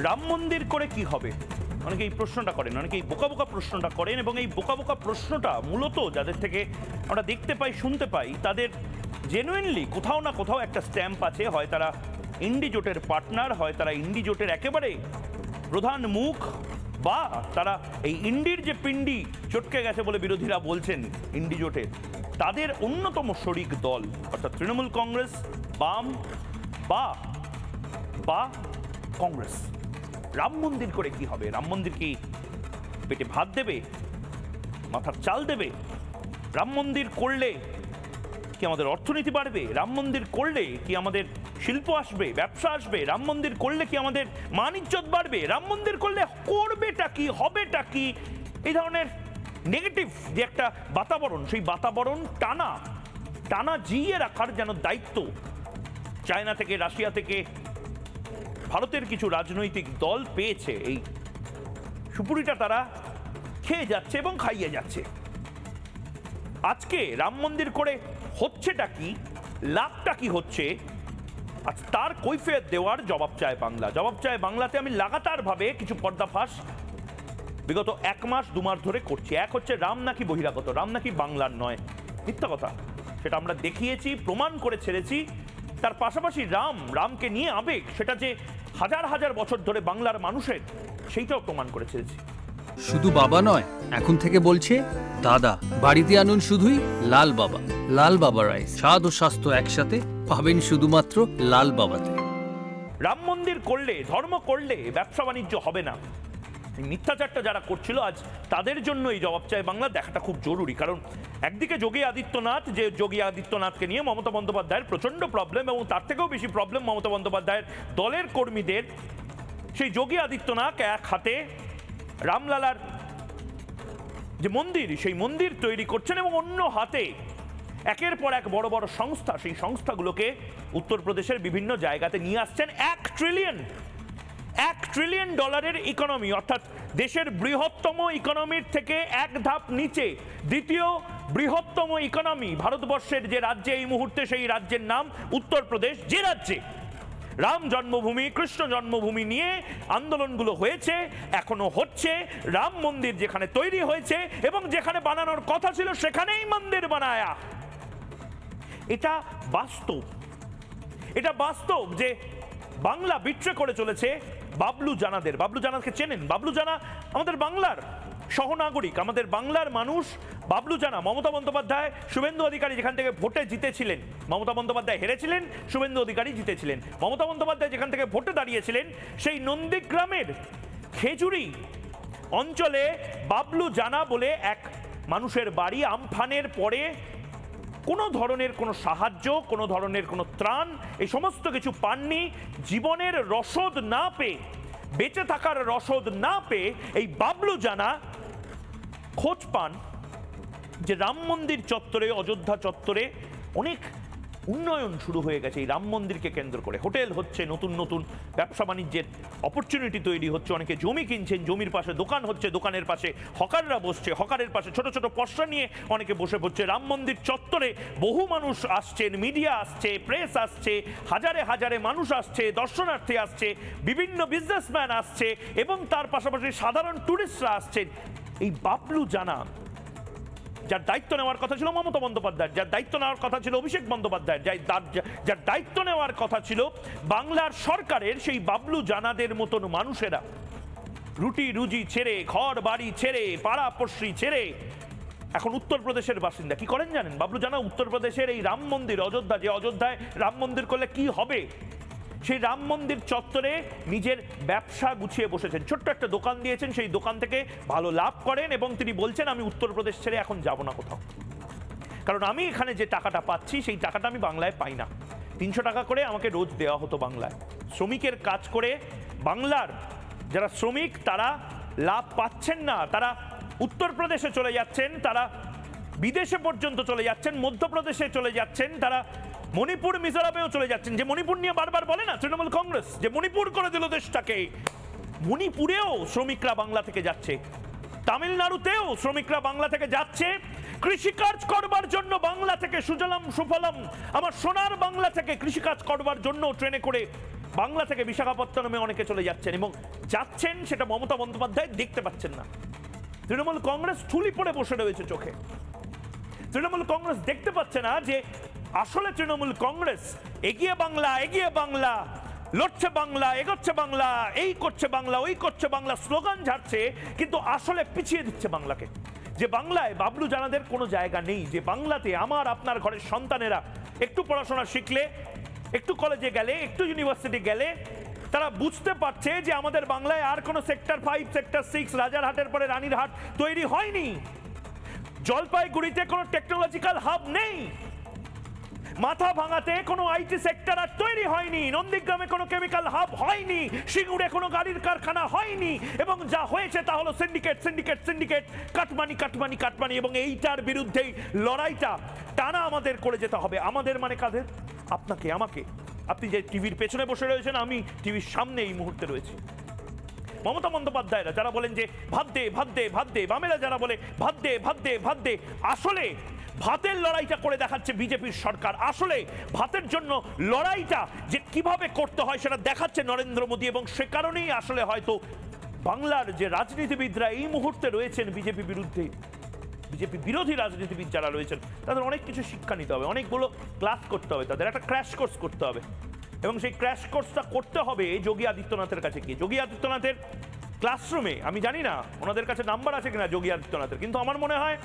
রাম মন্দির করে কি হবে? অনেকে এই প্রশ্নটা করেন, অনেকে এই বোকা বোকা প্রশ্নটা করেন, এবং এই বোকা বোকা প্রশ্নটা মূলত যাদের থেকে আমরা দেখতে পাই, শুনতে পাই, তাদের জেনুইনলি কোথাও না কোথাও একটা স্ট্যাম্প আছে। হয় তারা ইন্ডি জোটের পার্টনার, হয় তারা ইন্ডি জোটের একেবারে প্রধান মুখ, বা তারা এই ইন্ডির যে পিন্ডি চটকে গেছে বলে বিরোধীরা বলছেন ইন্ডি জোটের, তাদের অন্যতম শরিক দল অর্থাৎ তৃণমূল কংগ্রেস, বাম বা কংগ্রেস। রাম মন্দির করে কি হবে? রাম মন্দির কি পেটে ভাত দেবে, মাথার চাল দেবে? রাম মন্দির করলে কি আমাদের অর্থনীতি বাড়বে? রাম মন্দির করলে কি আমাদের শিল্প আসবে, ব্যবসা আসবে? রাম মন্দির করলে কি আমাদের মান ইজ্জত বাড়বে? রাম মন্দির করলে করবেটা কি, হবেটা কি? এই ধরনের নেগেটিভ যে একটা বাতাবরণ, সেই বাতাবরণ টানা জিইয়ে রাখার যেন দায়িত্ব চায়না থেকে, রাশিয়া থেকে, ভারতের কিছু রাজনৈতিক দল পেয়েছে। এই সুপুরিটা তারা খেয়ে যাচ্ছে এবং খাইয়ে যাচ্ছে। আজকে রাম মন্দির করে হচ্ছেটা কি, লাভটা কি হচ্ছে, আজ তার কৈফিয়ত দেওয়ার জবাব চায় বাংলা। জবাব চায় বাংলাতে আমি লাগাতারভাবে কিছু পর্দাফাঁস বিগত 1 মাস 2 মাস ধরে করছি। এক হচ্ছে রাম নাকি বহিরাগত, রাম নাকি বাংলার নয়, মিথ্যা কথা। সেটা আমরা দেখিয়েছি, প্রমাণ করে ছেড়েছি। তার পাশাপাশি রামকে নিয়ে আবেগ, সেটা যে হাজার হাজার বছর ধরে বাংলার মানুষের, সেইটাও প্রমাণ করে ছেড়েছি। শুধু বাবা নয়, এখন থেকে বলছে দাদা। বাড়িতে আনুন শুধুই লাল বাবা। লাল বাবা রাইস, স্বাদ ও স্বাস্থ্য একসাথে পাবেন শুধুমাত্র লাল বাবাতে। রাম মন্দির করলে, ধর্ম করলে ব্যবসা বাণিজ্য হবে না, এই মিথ্যাচারটা যারা করছিল আজ তাদের জন্য এই জবাব চায় বাংলা দেখাটা খুব জরুরি। কারণ একদিকে যোগী আদিত্যনাথকে নিয়ে মমতা বন্দ্যোপাধ্যায়ের প্রচন্ড প্রবলেম, এবং তার থেকেও বেশি প্রবলেম মমতা বন্দ্যোপাধ্যায়ের দলের কর্মীদের। সেই যোগী আদিত্যনাথ এক হাতে রামলালার যে মন্দির, সেই মন্দির তৈরি করছেন, এবং অন্য হাতে একের পর এক বড় বড় সংস্থা, সেই সংস্থাগুলোকে উত্তরপ্রদেশের বিভিন্ন জায়গাতে নিয়ে আসছেন। $1 ট্রিলিয়ন ইকোনমি, অর্থাৎ দেশের বৃহত্তম ইকোনমির থেকে এক ধাপ নিচে দ্বিতীয় বৃহত্তম ইকোনমি ভারতবর্ষের যে রাজ্যে এই মুহূর্তে, সেই রাজ্যের নাম উত্তরপ্রদেশ। যে রাজ্যে রাম জন্মভূমি, কৃষ্ণ জন্মভূমি নিয়ে আন্দোলনগুলো হয়েছে, এখনো হচ্ছে। রাম মন্দির যেখানে তৈরি হয়েছে এবং যেখানে বানানোর কথা ছিল সেখানেই মন্দির বানায়া। এটা বাস্তব যে বাংলা বিট্রে করে চলেছে বাবলু জানাদের। বাবলু জানাকে চেনেন? বাবলু জানা আমাদের বাংলার সহনাগরিক, আমাদের বাংলার মানুষ। বাবলু জানা, মমতা বন্দ্যোপাধ্যায়, শুভেন্দু অধিকারী যেখান থেকে ভোটে জিতেছিলেন, মমতা বন্দ্যোপাধ্যায় হেরেছিলেন, শুভেন্দু অধিকারী জিতেছিলেন। মমতা বন্দ্যোপাধ্যায় যেখান থেকে ভোটে দাঁড়িয়েছিলেন, সেই নন্দীগ্রামের খেজুরি অঞ্চলে বাবলু জানা বলে এক মানুষের বাড়ি। আমফানের পরে কোনো ধরনের কোনো সাহায্য, কোনো ধরনের কোনো ত্রাণ, এই সমস্ত কিছু পাননি। জীবনের রসদ না পেয়ে, বেঁচে থাকার রসদ না পেয়ে এই বাবলু জানা খোঁজ পান যে রাম মন্দির চত্বরে, অযোধ্যা চত্বরে অনেক উন্নয়ন শুরু হয়ে গেছে এই রাম মন্দিরকে কেন্দ্র করে। হোটেল হচ্ছে, নতুন নতুন ব্যবসা বাণিজ্যের অপরচুনিটি তৈরি হচ্ছে, অনেকে জমি কিনছেন, জমির পাশে দোকান হচ্ছে, দোকানের পাশে হকাররা বসছে, হকারের পাশে ছোট ছোট পসরা নিয়ে অনেকে বসে পড়ছে। রাম মন্দির চত্বরে বহু মানুষ আসছেন, মিডিয়া আসছে, প্রেস আসছে, হাজারে হাজারে মানুষ আসছে, দর্শনার্থী আসছে, বিভিন্ন বিজনেসম্যান আসছে, এবং তার পাশাপাশি সাধারণ টুরিস্টরা আসছেন। এই বাবলু জানা, যার দায়িত্ব নেওয়ার কথা ছিল মমতা বন্দ্যোপাধ্যায়, যার দায়িত্ব নেওয়ার কথা ছিল অভিষেক বন্দ্যোপাধ্যায়, যার দায়িত্ব নেওয়ার কথা ছিল বাংলার সরকারের, সেই বাবলু জানাদের মতন মানুষেরা রুটি রুজি ছেড়ে, ঘর বাড়ি ছেড়ে, পাড়া পড়শি ছেড়ে এখন উত্তরপ্রদেশের বাসিন্দা। কি করেন জানেন? বাবলু জানা উত্তরপ্রদেশের এই রাম মন্দির, অযোধ্যা, যে অযোধ্যায় রাম মন্দির করলে কি হবে, সেই রাম মন্দির চত্বরে নিজের ব্যবসা গুছিয়ে বসেছেন। ছোট্ট একটা দোকান দিয়েছেন, সেই দোকান থেকে ভালো লাভ করেন, এবং তিনি বলছেন আমি উত্তরপ্রদেশ ছেড়ে এখন যাব না কোথাও, কারণ আমি এখানে যে টাকাটা পাচ্ছি সেই টাকাটা আমি বাংলায় পাই না। 300 টাকা করে আমাকে রোজ দেওয়া হতো বাংলায়। শ্রমিকের কাজ করে বাংলার যারা শ্রমিক তারা লাভ পাচ্ছেন না, তারা উত্তরপ্রদেশে চলে যাচ্ছেন, তারা বিদেশে পর্যন্ত চলে যাচ্ছেন, মধ্যপ্রদেশে চলে যাচ্ছেন, তারা মণিপুর, মিজোরামেও চলে যাচ্ছেন। যে মণিপুর নিয়ে বারবার বলে না তৃণমূল কংগ্রেস, যে মণিপুর করে দিল দেশটাকে, মণিপুরেও শ্রমিকরা বাংলা থেকে যাচ্ছে, তামিলনাড়ুতেও শ্রমিকরা বাংলা থেকে যাচ্ছে কৃষিকাজ করবার জন্য। বাংলা থেকে সুজলাম সুফলম, আমার সোনার বাংলা থেকে কৃষিকাজ করবার জন্য ট্রেনে করে বাংলা থেকে বিশাখাপত্তনমে অনেকে চলে যাচ্ছেন, এবং যাচ্ছেন সেটা মমতা বন্দ্যোপাধ্যায় দেখতে পাচ্ছেন না। তৃণমূল কংগ্রেস ঠুলি পড়ে বসে রয়েছে চোখে। তৃণমূল কংগ্রেস দেখতে পাচ্ছে না যে আসলে তৃণমূল কংগ্রেস এগিয়ে বাংলা, লড়ছে বাংলা, এগোচ্ছে বাংলা, এই করছে বাংলা, ওই করছে বাংলা, স্লোগান ঝাড়ছে, কিন্তু আসলে পিছিয়ে দিচ্ছে বাংলাকে। যে বাংলায় বাবলু জানাদের কোনো জায়গা নেই, যে বাংলাতে আমার আপনার ঘরের সন্তানেরা একটু পড়াশোনা শিখলে, একটু কলেজে গেলে, একটু ইউনিভার্সিটি গেলে তারা বুঝতে পারছে যে আমাদের বাংলায় আর কোনো সেক্টর 5, সেক্টর 6, রাজারহাটের পরে রানীরহাট তৈরি হয়নি। জলপাইগুড়িতে কোনো টেকনোলজিক্যাল হাব নেই, মাথা ভাঙাতে কোনো আইটি সেক্টর আর তৈরি হয়নি, নন্দীগ্রামে কোনো কেমিক্যাল হাব হয়নি, সিঙ্গুরে কোনো গাড়ির কারখানা হয়নি, এবং যা হয়েছে তা হলো সিন্ডিকেট, কাটমানি, এবং এইটার বিরুদ্ধেই লড়াইটা টানা আমাদের করে যেতে হবে। আমাদের মানে কাদের? আপনাকে, আমাকে। আপনি যে টিভির পেছনে বসে রয়েছেন, আমি টিভির সামনে এই মুহূর্তে রয়েছি। মমতা বন্দ্যোপাধ্যায়রা যারা বলেন যে ভাত দে, বামেরা যারা বলে ভাত দে, আসলে ভাতের লড়াইটা করে দেখাচ্ছে বিজেপির সরকার। আসলে ভাতের জন্য লড়াইটা যে কিভাবে করতে হয় সেটা দেখাচ্ছে নরেন্দ্র মোদী, এবং সে কারণেই আসলে হয়তো বাংলার যে রাজনীতিবিদরা এই মুহূর্তে রয়েছেন বিজেপি বিরোধী রাজনীতিবিদ যারা রয়েছেন, তাদের অনেক কিছু শিক্ষা নিতে হবে, অনেকগুলো ক্লাস করতে হবে, তাদের একটা ক্র্যাশ কোর্স করতে হবে, এবং সেই ক্র্যাশ কোর্সটা করতে হবে যোগী আদিত্যনাথের কাছে গিয়ে। যোগী আদিত্যনাথের ক্লাসরুমে, আমি জানি না ওনাদের কাছে নাম্বার আছে কিনা যোগী আদিত্যনাথের, কিন্তু আমার মনে হয়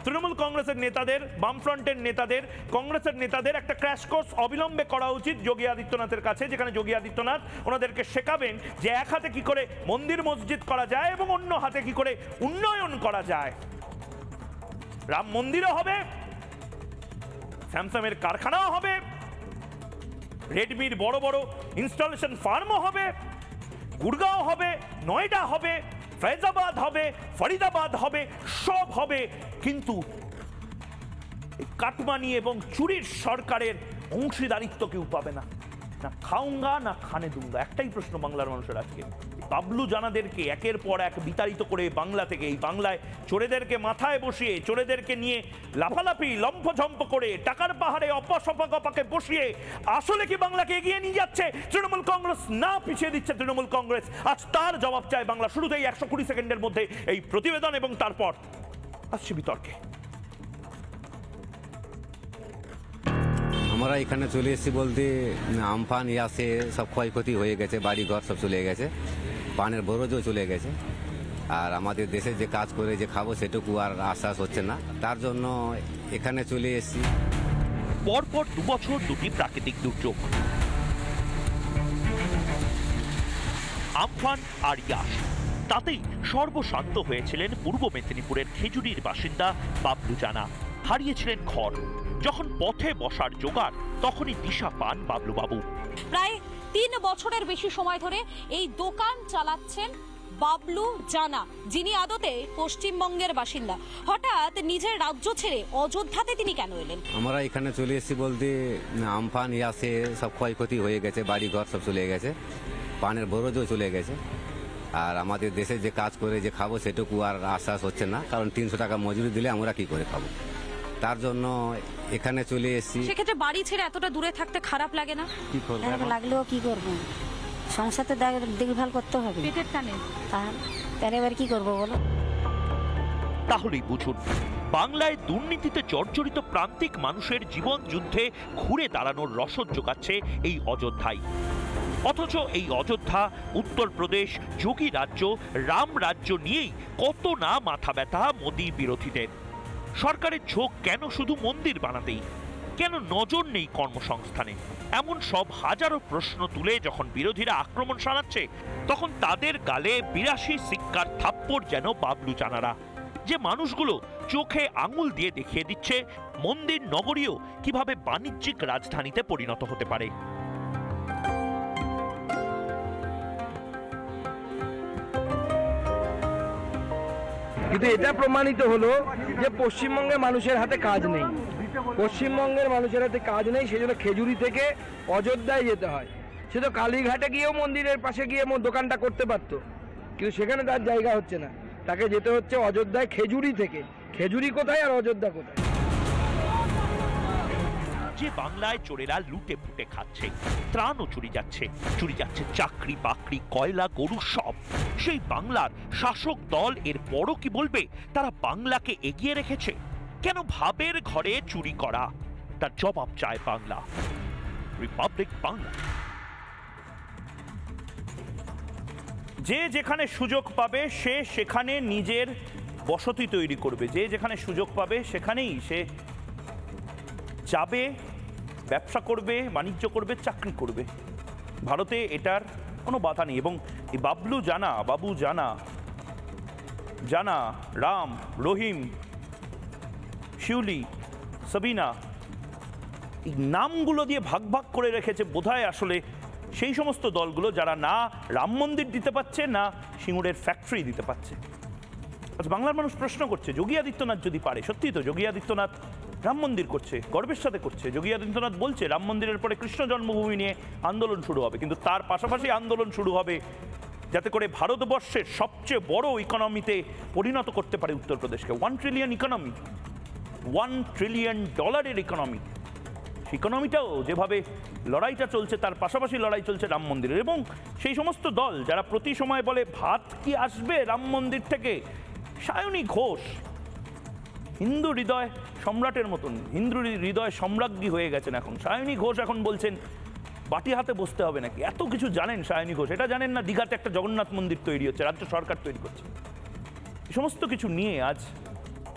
তৃণমূল কংগ্রেসের নেতাদের, বামফ্রন্টের নেতাদের, কংগ্রেসের নেতাদের একটা ক্র্যাশ কোর্স অবিলম্বে করা উচিত যোগী আদিত্যনাথের কাছে, যেখানে যোগী আদিত্যনাথ ওনাদেরকে শেখাবেন যে এক হাতে কি করে মন্দির মসজিদ করা যায় এবং অন্য হাতে কি করে উন্নয়ন করা যায়। রাম মন্দিরও হবে, স্যামসাংয়ের কারখানাও হবে, রেডমির বড় বড় ইনস্টলেশন ফার্মও হবে, গুড়গাঁও হবে, নয়ডা হবে, ফৈজাবাদ হবে, ফরিদাবাদ হবে, সব হবে, কিন্তু কাটমানি এবং চুরির সরকারের অংশীদারিত্ব কেউ পাবে না। না খাউঙ্গা না খানে দুঙ্গা। একটাই প্রশ্ন বাংলার মানুষের আজকে, বাবলু জানাদেরকে একের পর এক বিতাড়িত করে বাংলা থেকে, এই বাংলায় চোরেদেরকে মাথায় বসিয়ে, চোরেদেরকে নিয়ে লাফালাফি লম্ফঝম্প করে, টাকার পাহাড়ে অপসপাকে বসিয়ে আসলে কি বাংলাকে এগিয়ে নিয়ে যাচ্ছে তৃণমূল কংগ্রেস, না পিছিয়ে দিচ্ছে তৃণমূল কংগ্রেস? আজ তার জবাব চায় বাংলা। শুরুতেই 120 সেকেন্ডের মধ্যে এই প্রতিবেদন, এবং তারপর আসছে বিতর্কে। আমরা এখানে চলে এসেছি বলতে আমফান ইয়াসে সব ক্ষয়ক্ষতি হয়ে গেছে, বাড়িঘর সব চলে গেছে, পানের বরজও চলে গেছে, আর আমাদের দেশে যে কাজ করে যে খাবো সেটুকু আর আশ্বাস হচ্ছে না, তার জন্য এখানে চলে এসেছি। পরপর 2 বছর দুটি প্রাকৃতিক দুর্যোগ, আমফান আর ইয়াস, তাতেই সর্বশান্ত হয়েছিলেন পূর্ব মেদিনীপুরের খেজুরির বাসিন্দা বাবলু জানা। হারিয়েছিলেন ঘর। যখন পথে বসার জোগাড়, তখনই দিশা পান বাবলু বাবু। প্রায় 3 বছরের বেশি সময় ধরে এই দোকান চালাচ্ছেন বাবলু জানা, যিনি আদতে পশ্চিমবঙ্গের বাসিন্দা। হঠাৎ নিজের রাজ্য ছেড়ে অযোধ্যাতে তিনি কেন এলেন? আমরা এখানে চলে এসেছি বলতে আমফান ইয়াসে সব ক্ষয়ক্ষতি হয়ে গেছে, বাড়িঘর সব চলে গেছে, পানের বরজও চলে গেছে, আর আমাদের দেশে যে কাজ করে যে খাবো সেটুকু আর আশ্বাস হচ্ছে না, কারণ 300 টাকা মজুরি দিলে আমরা কি করে খাবো, তার জন্য এখানে চলে এসেছি। সেক্ষেত্রে বাড়ি ছেড়ে এতটা দূরে থাকতে খারাপ লাগে না? কি করবো, লাগলেও কি করবো, সংসার তো দেখভাল করতে হবে, পেটের টানে। তাহলে এবার কি করবো বলো? তাহলেই বুঝুন, বাংলায় দুর্নীতিতে জর্জরিত প্রান্তিক মানুষের জীবন যুদ্ধে ঘুরে দাঁড়ানোর রসদ যোগাচ্ছে এই অযোধ্যায়। অথচ এই অযোধ্যা, উত্তরপ্রদেশ, যোগী রাজ্য, রাম রাজ্য নিয়েই কত না মাথা ব্যথা মোদী বিরোধীদের। সরকারের ঝোঁক কেন শুধু মন্দির বানাতেই? কেন নজর নেই কর্মসংস্থানে? এমন সব হাজারো প্রশ্ন তুলে যখন বিরোধীরা আক্রমণ শানাচ্ছে, তখন তাদের গালে 82 সিক্কার থাপ্পড় যেন বাবলু জানারা, যে মানুষগুলো চোখে আঙুল দিয়ে দেখিয়ে দিচ্ছে মন্দির নগরীও কিভাবে বাণিজ্যিক রাজধানীতে পরিণত হতে পারে। কিন্তু এটা প্রমাণিত হলো যে পশ্চিমবঙ্গের মানুষের হাতে কাজ নেই, পশ্চিমবঙ্গের মানুষের হাতে কাজ নেই, সেজন্য খেজুরি থেকে অযোধ্যায় যেতে হয়। সে তো কালীঘাটে গিয়েও মন্দিরের পাশে গিয়ে দোকানটা করতে পারত, কিন্তু সেখানে তার জায়গা হচ্ছে না, তাকে যেতে হচ্ছে অযোধ্যায় খেজুরি থেকে। খেজুরি কোথায় আর অযোধ্যা কোথায়? যে বাংলায় চোরেরা লুটে পুটে খাচ্ছে, ত্রাণও চুরি যাচ্ছে চাকরি বাকরি কয়লা গরু সব, সেই বাংলার শাসক দল এর বড় কি বলবে তারা বাংলাকে এগিয়ে রেখেছে? কেন ভাবের ঘরে চুরি করা? তার জবাব চায় বাংলা। রিপাবলিক বাংলা। যে যেখানে সুযোগ পাবে সে সেখানে নিজের বসতি তৈরি করবে, যে যেখানে সুযোগ পাবে সেখানেই সে যাবে, ব্যবসা করবে, বাণিজ্য করবে, চাকরি করবে। ভারতে এটার কোনো বাধা নেই। এবং এই বাবলু জানা, বাবু জানা, জানা, রাম, রহিম, শিউলি, সাবিনা, এই নামগুলো দিয়ে ভাগ ভাগ করে রেখেছে বোধহয় আসলে সেই সমস্ত দলগুলো যারা না রাম মন্দির দিতে পারছে, না সিঙ্গুরের ফ্যাক্টরি দিতে পারছে। আজ বাংলার মানুষ প্রশ্ন করছে, যোগী আদিত্যনাথ যদি পারে, সত্যি তো যোগী আদিত্যনাথ রাম মন্দির করছে, গর্বের সাথে করছে। যোগী আদিত্যনাথ বলছে রাম মন্দিরের পরে কৃষ্ণ জন্মভূমি নিয়ে আন্দোলন শুরু হবে, কিন্তু তার পাশাপাশি আন্দোলন শুরু হবে যাতে করে ভারতবর্ষের সবচেয়ে বড় ইকোনমিতে পরিণত করতে পারে উত্তরপ্রদেশকে। 1 ট্রিলিয়ন ইকোনমি, $1 ট্রিলিয়ন ইকোনমি, ইকোনমিটাও যেভাবে লড়াইটা চলছে তার পাশাপাশি লড়াই চলছে রাম মন্দিরের। এবং সেই সমস্ত দল যারা প্রতি সময় বলে ভাত কি আসবে রাম মন্দির থেকে, সায়নী ঘোষ হিন্দু হৃদয় সম্রাটের মতন, হিন্দু হৃদয় সম্রাজ্ঞী হয়ে গেছেন এখন। সায়নী ঘোষ এখন বলছেন বাটি হাতে বসতে হবে নাকি। এত কিছু জানেন সায়নী ঘোষ, এটা জানেন না দীঘাতে একটা জগন্নাথ মন্দির তৈরি হচ্ছে, রাজ্য সরকার তৈরি করছে। এই সমস্ত কিছু নিয়ে আজ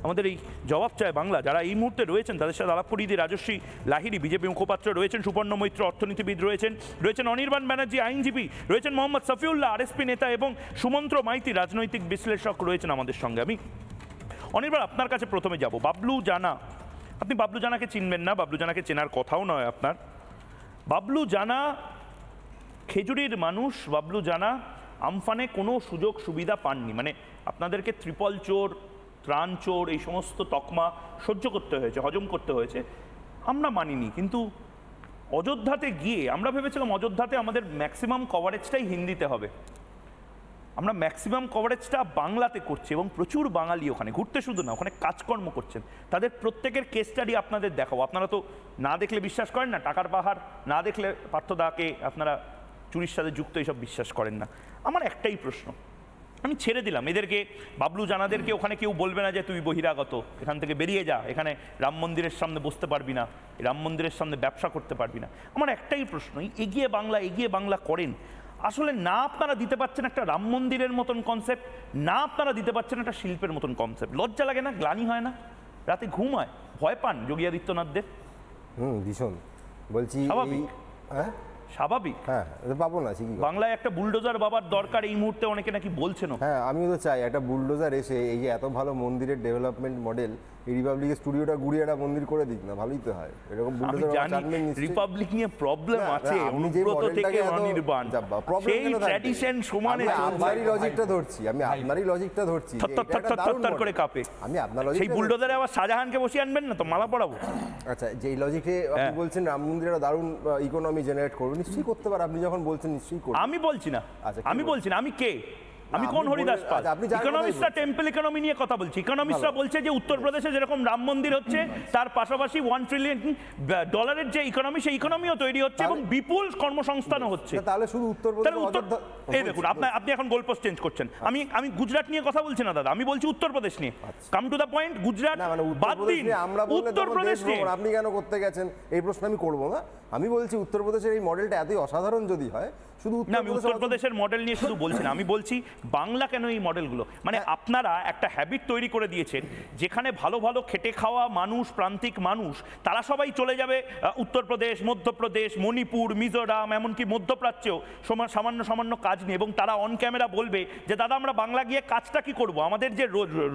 আমাদের এই জবাব চায় বাংলা। যারা এই মুহূর্তে রয়েছেন তাদের সাথে আলাপ করিয়ে দিয়ে রাজশ্রী লাহিড়ী বিজেপি মুখপাত্র রয়েছেন, সুপর্ণ মৈত্র অর্থনীতিবিদ রয়েছেন অনির্বাণ ব্যানার্জি আইনজীবী রয়েছেন, মোহাম্মদ সফিউল্লাহ আরএসপি নেতা এবং সুমন্ত্র মাইতি রাজনৈতিক বিশ্লেষক রয়েছেন আমাদের সঙ্গে। আমি অনির্বাণ আপনার কাছে প্রথমে যাব। বাবলু জানা, আপনি বাবলু জানাকে চিনবেন না, বাবলু জানাকে চেনার কথাও নয় আপনার। বাবলু জানা খেজুরির মানুষ, বাবলু জানা আমফানে কোনো সুযোগ সুবিধা পাননি। মানে আপনাদেরকে ত্রিপল চোর, ত্রাণ চোর, এই সমস্ত তকমা সহ্য করতে হয়েছে, হজম করতে হয়েছে, আমরা মানিনি। কিন্তু অযোধ্যাতে গিয়ে আমরা ভেবেছিলাম অযোধ্যাতে আমাদের ম্যাক্সিমাম কভারেজটাই হিন্দিতে হবে, আমরা ম্যাক্সিমাম কভারেজটা বাংলাতে করছি এবং প্রচুর বাঙালি ওখানে ঘুরতে, শুধু না ওখানে কাজকর্ম করছেন। তাদের প্রত্যেকের কেস স্টাডি আপনাদের দেখাবো। আপনারা তো না দেখলে বিশ্বাস করেন না, টাকার পাহাড় না দেখলে পার্থদাকে আপনারা চুরির সাথে যুক্ত এইসব বিশ্বাস করেন না। আমার একটাই প্রশ্ন, আমি ছেড়ে দিলাম এদেরকে, বাবলু জানাদেরকে ওখানে কেউ বলবে না যে তুই বহিরাগত, এখান থেকে বেরিয়ে যা, এখানে রাম মন্দিরের সামনে বসতে পারবি না, রাম মন্দিরের সামনে ব্যবসা করতে পারবি না। আমার একটাই প্রশ্ন, এগিয়ে বাংলা করেন আসলে না আপনারা দিতে পারছেন একটা রাম মন্দিরের মতন কনসেপ্ট, না আপনারা দিতে পারছেন একটা শিল্পের মতন কনসেপ্ট। লজ্জা লাগে না, গ্লানি হয় না, রাতে ঘুম হয়, ভয় পান যোগী আদিত্যনাথদের? ভীষণ বলছি স্বাভাবিক, হ্যাঁ স্বাভাবিক, হ্যাঁ পাবো না ঠিকই। বাংলায় একটা বুলডোজার বাবার দরকার এই মুহূর্তে, অনেকে নাকি বলছেন। হ্যাঁ আমিও তো চাই একটা বুলডোজার এসে এই যে এত ভালো মন্দিরের ডেভেলপমেন্ট মডেল, এই রিপাবলিকের স্টুডিওটা ঘুরিয়ে একটা মন্দির করে দিক না, ভালোই তো হয়। এরকম বুলডোজার চানবেন নিশ্চয়ই। রিপাবলিক নিয়ে প্রবলেম আছে, অনুব্রত থেকে অনির্বাণ, সেই ট্র্যাডিশন সমানে আপনারই লজিকটা ধরছি, আমি আপনারই লজিকটা ধরছি, থরথর করে কাঁপে। আমি আপনার লজিক, সেই বুলডোজারে আবার শাহজাহানকে বসিয়ে আনবেন না তো, মালা পড়াবো। আচ্ছা যেই লজিকে আপনি বলছেন রাম মন্দির একটা দারুণ ইকোনমি জেনারেট করবে, নিশ্চয়ই করতে পারে। আপনি যখন বলছেন নিশ্চয়ই করবে। আমি বলছি না, আমি বলছি না, আমি কে, আমি কোন আপনি হরিদাস পাল? আপনি জানেন ইকোনমিস্টরা টেম্পল ইকোনমি নিয়ে কথা বলছি। ইকোনমিস্টরা বলছে যে উত্তরপ্রদেশে যেরকম রাম মন্দির হচ্ছে তার পাশাপাশি $1 ট্রিলিয়ন যে ইকোনমি, সেই ইকোনমিও তৈরি হচ্ছে এবং বিপুল কর্মসংস্থানও হচ্ছে। তাহলে শুধু উত্তরপ্রদেশ, এই দেখুন আপনি এখন গোলপোস্ট চেঞ্জ করছেন। আমি গুজরাট নিয়ে কথা বলছি না দাদা, আমি বলছি উত্তরপ্রদেশ নিয়ে। Come to the point, Gujarat বাদ দিন, উত্তরপ্রদেশ নিয়ে আপনি কেন করতে গেছেন এই প্রশ্ন আমি করবো না। আমি বলছি উত্তরপ্রদেশের এই মডেলটা এতই অসাধারণ যদি হয়, শুধু আমি উত্তরপ্রদেশের মডেল নিয়ে শুধু বলছি না, আমি বলছি বাংলা কেন এই মডেলগুলো, মানে আপনারা একটা হ্যাবিট তৈরি করে দিয়েছেন যেখানে ভালো ভালো খেটে খাওয়া মানুষ, প্রান্তিক মানুষ, তারা সবাই চলে যাবে উত্তরপ্রদেশ, মধ্যপ্রদেশ, মণিপুর, মিজোরাম, এমনকি মধ্যপ্রাচ্যেও সামান্য কাজ নিয়ে, এবং তারা অন ক্যামেরা বলবে যে দাদা আমরা বাংলা গিয়ে কাজটা কি করব, আমাদের যে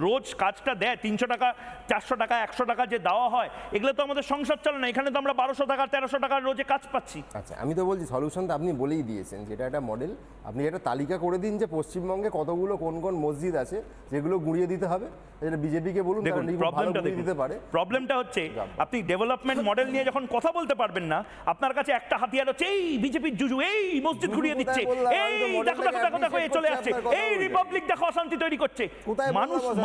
রোজ কাজটা দেয় 300 টাকা, 400 টাকা, 100 টাকা যে দেওয়া হয়, এগুলো তো আমাদের সংসার চলে না, এখানে তো আমরা 1200 টাকা 1300 টাকার রোজে কাজ পাচ্ছি। আচ্ছা আমি তো বলছি সলিউশন তো আপনি বলেই দিয়েছেন, যেটা একটা মডেল, আপনি একটা তালিকা করে দিন যে পশ্চিমবঙ্গ পশ্চিমবঙ্গে কতগুলো কোন কোন মসজিদ আছে যেগুলো গুঁড়িয়ে দিতে হবে, এটা বিজেপিকে বলুন, তারা দেখুন খুব ভালো প্রবলেমটা গুঁড়িয়ে দিতে পারে। প্রবলেমটা হচ্ছে আপনি ডেভেলপমেন্ট মডেল নিয়ে যখন কথা বলতে পারবেন না, আপনার কাছে একটা হাতিয়ার হচ্ছে এই বিজেপির জুজু, এই মসজিদ ঘুরিয়ে দিচ্ছে, এই দেখো দেখো দেখো দেখো এই চলে আসছে, এই রিপাবলিক দেখো অশান্তি তৈরি করছে।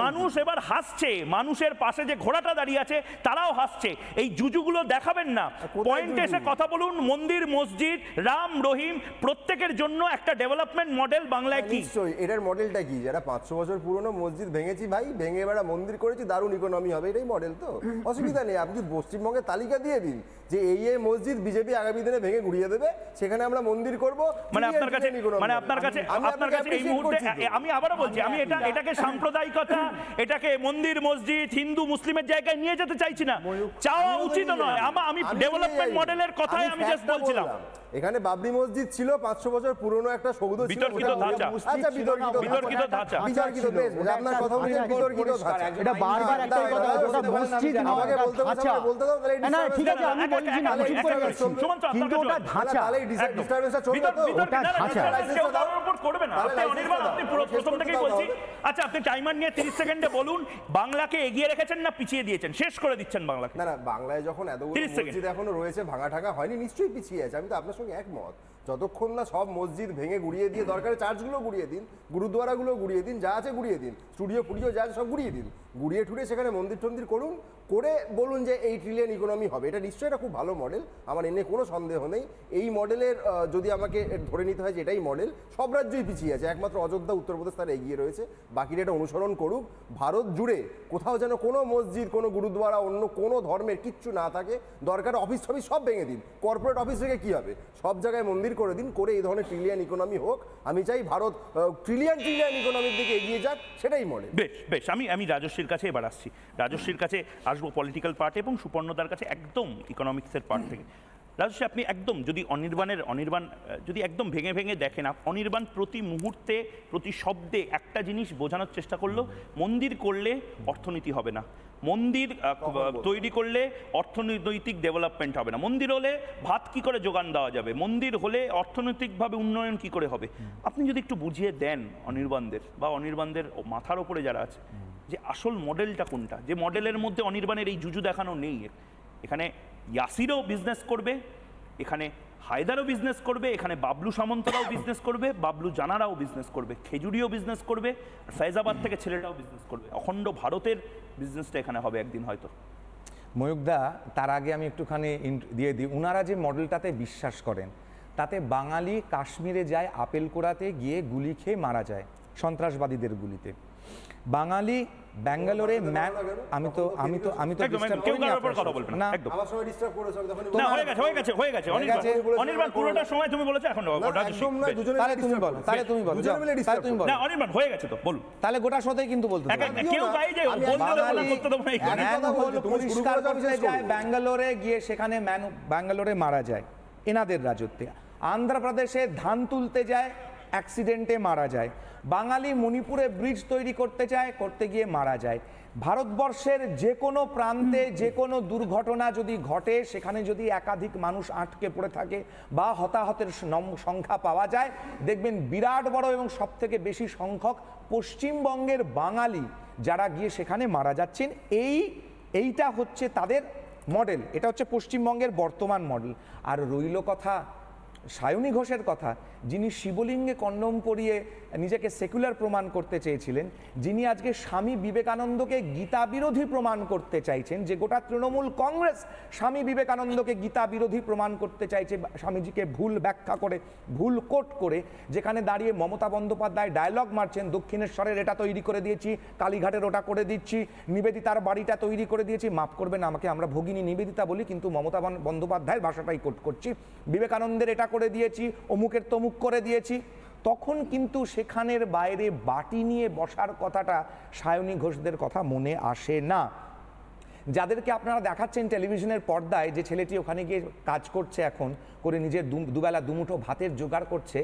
মানুষ এবার হাসছে, মানুষের পাশে যে ঘোড়াটা দাঁড়িয়ে আছে তারাও হাসছে। এই জুজুগুলো দেখাবেন না, পয়েন্টে এসে কথা বলুন। মন্দির, মসজিদ, রাম রহিম প্রত্যেকের জন্য একটা ডেভেলপমেন্ট মডেল বাংলায় কি? নিশ্চয়ই এটার মডেলটা কি? যারা 500 বছর পুরনো মসজিদ ভেঙেছি ভাই, ভেঙে এবার মন্দির করেছি, দারুণ ইকোনমি হবে, এটাই মডেল। তো অসুবিধা নেই, আপনি পশ্চিমবঙ্গের তালিকা দিয়ে দিন যে এই মসজিদ বিজেপি আগামী দিনে ভেঙে গুড়িয়ে দেবে, সেখানে আমরা মন্দির করব। মানে আপনার কাছে এই মুহূর্তে আমি আবারও বলছি, আমি এটাকে সাম্প্রদায়িকতা, এটাকে মন্দির মসজিদ হিন্দু মুসলিমের জায়গায় নিয়ে যেতে চাইছি না, চাওয়া উচিত নয়। আমি ডেভেলপমেন্ট মডেলের কথাই আমি জাস্ট বলছিলাম। এখানে বাবরি মসজিদ ছিল 500 বছর পুরনো একটা সৌধ ছিল, বিতর্কিত ধাঁচা। আচ্ছা বিতর্কিত ধাঁচা, বিতর্কিত বেশ, আপনার কথা বলছেন বিতর্কিত ধাঁচা, এটা বারবার একটাই কথা, ওটা মসজিদ না, আমাকে বলতে দাও তাহলে না ঠিক আছে, আমি বলছি না, আমি চুপ করে যাচ্ছি, কিন্তু ওটা ধাঁচা, তাহলে ডিস্টারবেন্সটা চলবে তো, ওটা ধাঁচা। কেউ কারোর উপর করবে না। আপনি অনির্বাণ, আপনি পুরো প্রথম থেকেই বলছি। আচ্ছা আপনি টাইমার নিয়ে 30 সেকেন্ডে বলুন, বাংলাকে এগিয়ে রেখেছেন না পিছিয়ে দিয়েছেন? শেষ করে দিচ্ছেন বাংলাকে। না বাংলায় যখন এতগুলো মসজিদ এখনো রয়েছে, ভাঙা ঠাঙা হয়নি, নিশ্চয়ই পিছিয়ে আছে। আমি তো আপনার সঙ্গে একমত। যতক্ষণ না সব মসজিদ ভেঙে গুড়িয়ে দিয়ে, দরকারে চার্চগুলো গুড়িয়ে দিন, গুরুদ্বারাগুলো গুড়িয়ে দিন, যা আছে গুড়িয়ে দিন, স্টুডিও ফুডিও যা আছে সব গুড়িয়ে দিন, গুড়িয়ে ঠুড়িয়ে সেখানে মন্দির টন্দির করুন, করে বলুন যে 8 ট্রিলিয়ন ইকোনমি হবে। এটা নিশ্চয়ই একটা খুব ভালো মডেল, আমার এনে কোনো সন্দেহ নেই। এই মডেলের যদি আমাকে ধরে নিতে হয় যে এটাই মডেল, সব রাজ্যই পিছিয়ে আছে, একমাত্র অযোধ্যা উত্তরপ্রদেশ তারা এগিয়ে রয়েছে। বাকিটা এটা অনুসরণ করুক। ভারত জুড়ে কোথাও যেন কোনো মসজিদ, কোনো গুরুদ্বারা, অন্য কোনো ধর্মের কিচ্ছু না থাকে। দরকার অফিস টফিস সব ভেঙে দিন, কর্পোরেট অফিস থেকে কী হবে, সব জায়গায় মন্দির করে দিন, করে এই ধরনের ট্রিলিয়ন ইকোনমি হোক। আমি চাই ভারত ট্রিলিয়ন ইকোনমির দিকে এগিয়ে যাক, সেটাই মডেল। বেশ বেশ, আমি রাজস্বীর কাছে এবার আসছি। রাজস্বীর কাছে আসবো পলিটিক্যাল পার্ট এবং সুপর্ণদার কাছে একদম ইকোনমিক্সের পার্ট থেকে। রাজস্বী, আপনি একদম যদি অনির্বাণ যদি একদম ভেঙে ভেঙে দেখেন, অনির্বাণ প্রতি মুহূর্তে প্রতি শব্দে একটা জিনিস বোঝানোর চেষ্টা করলো, মন্দির করলে অর্থনীতি হবে না, মন্দির তৈরি করলে অর্থনৈতিক ডেভেলপমেন্ট হবে না, মন্দির হলে ভাত কি করে যোগান দেওয়া যাবে, মন্দির হলে অর্থনৈতিকভাবে উন্নয়ন কি করে হবে। আপনি যদি একটু বুঝিয়ে দেন অনির্বাণদের বা অনির্বাণদের মাথার ওপরে যারা আছে, যে আসল মডেলটা কোনটা, যে মডেলের মধ্যে অনির্বাণের এই জুজু দেখানো নেই। এখানে ইয়াসিরও বিজনেস করবে, এখানে হায়দারও বিজনেস করবে, এখানে বাবলু সামন্তরাও বিজনেস করবে, বাবলু জানারাও বিজনেস করবে, খেজুরিও বিজনেস করবে, আর ফৈজাবাদ থেকে ছেলেটাও বিজনেস করবে। অখণ্ড ভারতের বিজনেসটা এখানে হবে একদিন হয়তো। ময়ূকদা, তার আগে আমি একটুখানি দিয়ে দিই, উনারা যে মডেলটাতে বিশ্বাস করেন তাতে বাঙালি কাশ্মীরে যায় আপেল কোড়াতে, গিয়ে গুলি খেয়ে মারা যায় সন্ত্রাসবাদীদের গুলিতে। বাঙালি ব্যাঙ্গালোরে আমি তো ডিস্টার্ব করিনি, কথা বলবেন না একদম। আমার সময় ডিস্টার্ব করেছো তখন না, হয়ে গেছে অনির্বাণ পুরোটা সময় তুমি বলেছো, এখন তাহলে তুমি বলো না অনির্বাণ হয়ে গেছে তো বলুন, তাহলে গোটা শোতেই কিন্তু বলতে কেউ গাই যে পরিষ্কার করতে যায় ব্যাঙ্গালোরে, গিয়ে সেখানে ব্যাঙ্গালোরে মারা যায় এনাদের রাজত্বে। আন্ধ্রপ্রদেশে ধান তুলতে যায়, অ্যাক্সিডেন্টে মারা যায়। বাঙালি মণিপুরে ব্রিজ তৈরি করতে যায়, করতে গিয়ে মারা যায়। ভারতবর্ষের যে কোনো প্রান্তে যে কোনো দুর্ঘটনা যদি ঘটে, সেখানে যদি একাধিক মানুষ আটকে পড়ে থাকে বা হতাহতের সংখ্যা পাওয়া যায়, দেখবেন বিরাট বড় এবং সব থেকে বেশি সংখ্যক পশ্চিমবঙ্গের বাঙালি যারা গিয়ে সেখানে মারা যাচ্ছেন। এইটা হচ্ছে তাদের মডেল, এটা হচ্ছে পশ্চিমবঙ্গের বর্তমান মডেল। আর রইল কথা সায়নী ঘোষের কথা, যিনি শিবলিঙ্গে কন্ডম পরিয়ে নিজেকে সেকুলার প্রমাণ করতে চেয়েছিলেন, যিনি আজকে স্বামী বিবেকানন্দকে গীতা বিরোধী প্রমাণ করতে চাইছেন, যে গোটা তৃণমূল কংগ্রেস স্বামী বিবেকানন্দকে গীতা বিরোধী প্রমাণ করতে চাইছে, স্বামীজিকে ভুল ব্যাখ্যা করে, ভুল কোট করে, যেখানে দাঁড়িয়ে মমতা বন্দ্যোপাধ্যায় ডায়লগ মারছেন, দক্ষিণেশ্বরের এটা তৈরি করে দিয়েছি, কালীঘাটের ওটা করে দিচ্ছি, নিবেদিতার বাড়িটা তৈরি করে দিয়েছি। মাফ করবেন আমাকে, আমরা ভগিনী নিবেদিতা বলি, কিন্তু মমতা বন্দ্যোপাধ্যায়ের ভাষাটাই কোট করছি। বিবেকানন্দের এটা করে দিয়েছি, অমুকের তমুক করে দিয়েছি। তখন কিন্তু সেখানের বাইরে বাটি নিয়ে বসার কথাটা সায়নী ঘোষদের কথা মনে আসে না। যাদেরকে আপনারা দেখাচ্ছেন টেলিভিশনের পর্দায়, যে ছেলেটি ওখানে গিয়ে কাজ করছে এখন, করে নিজের দুবেলা দুমুঠো ভাতের জোগাড় করছে,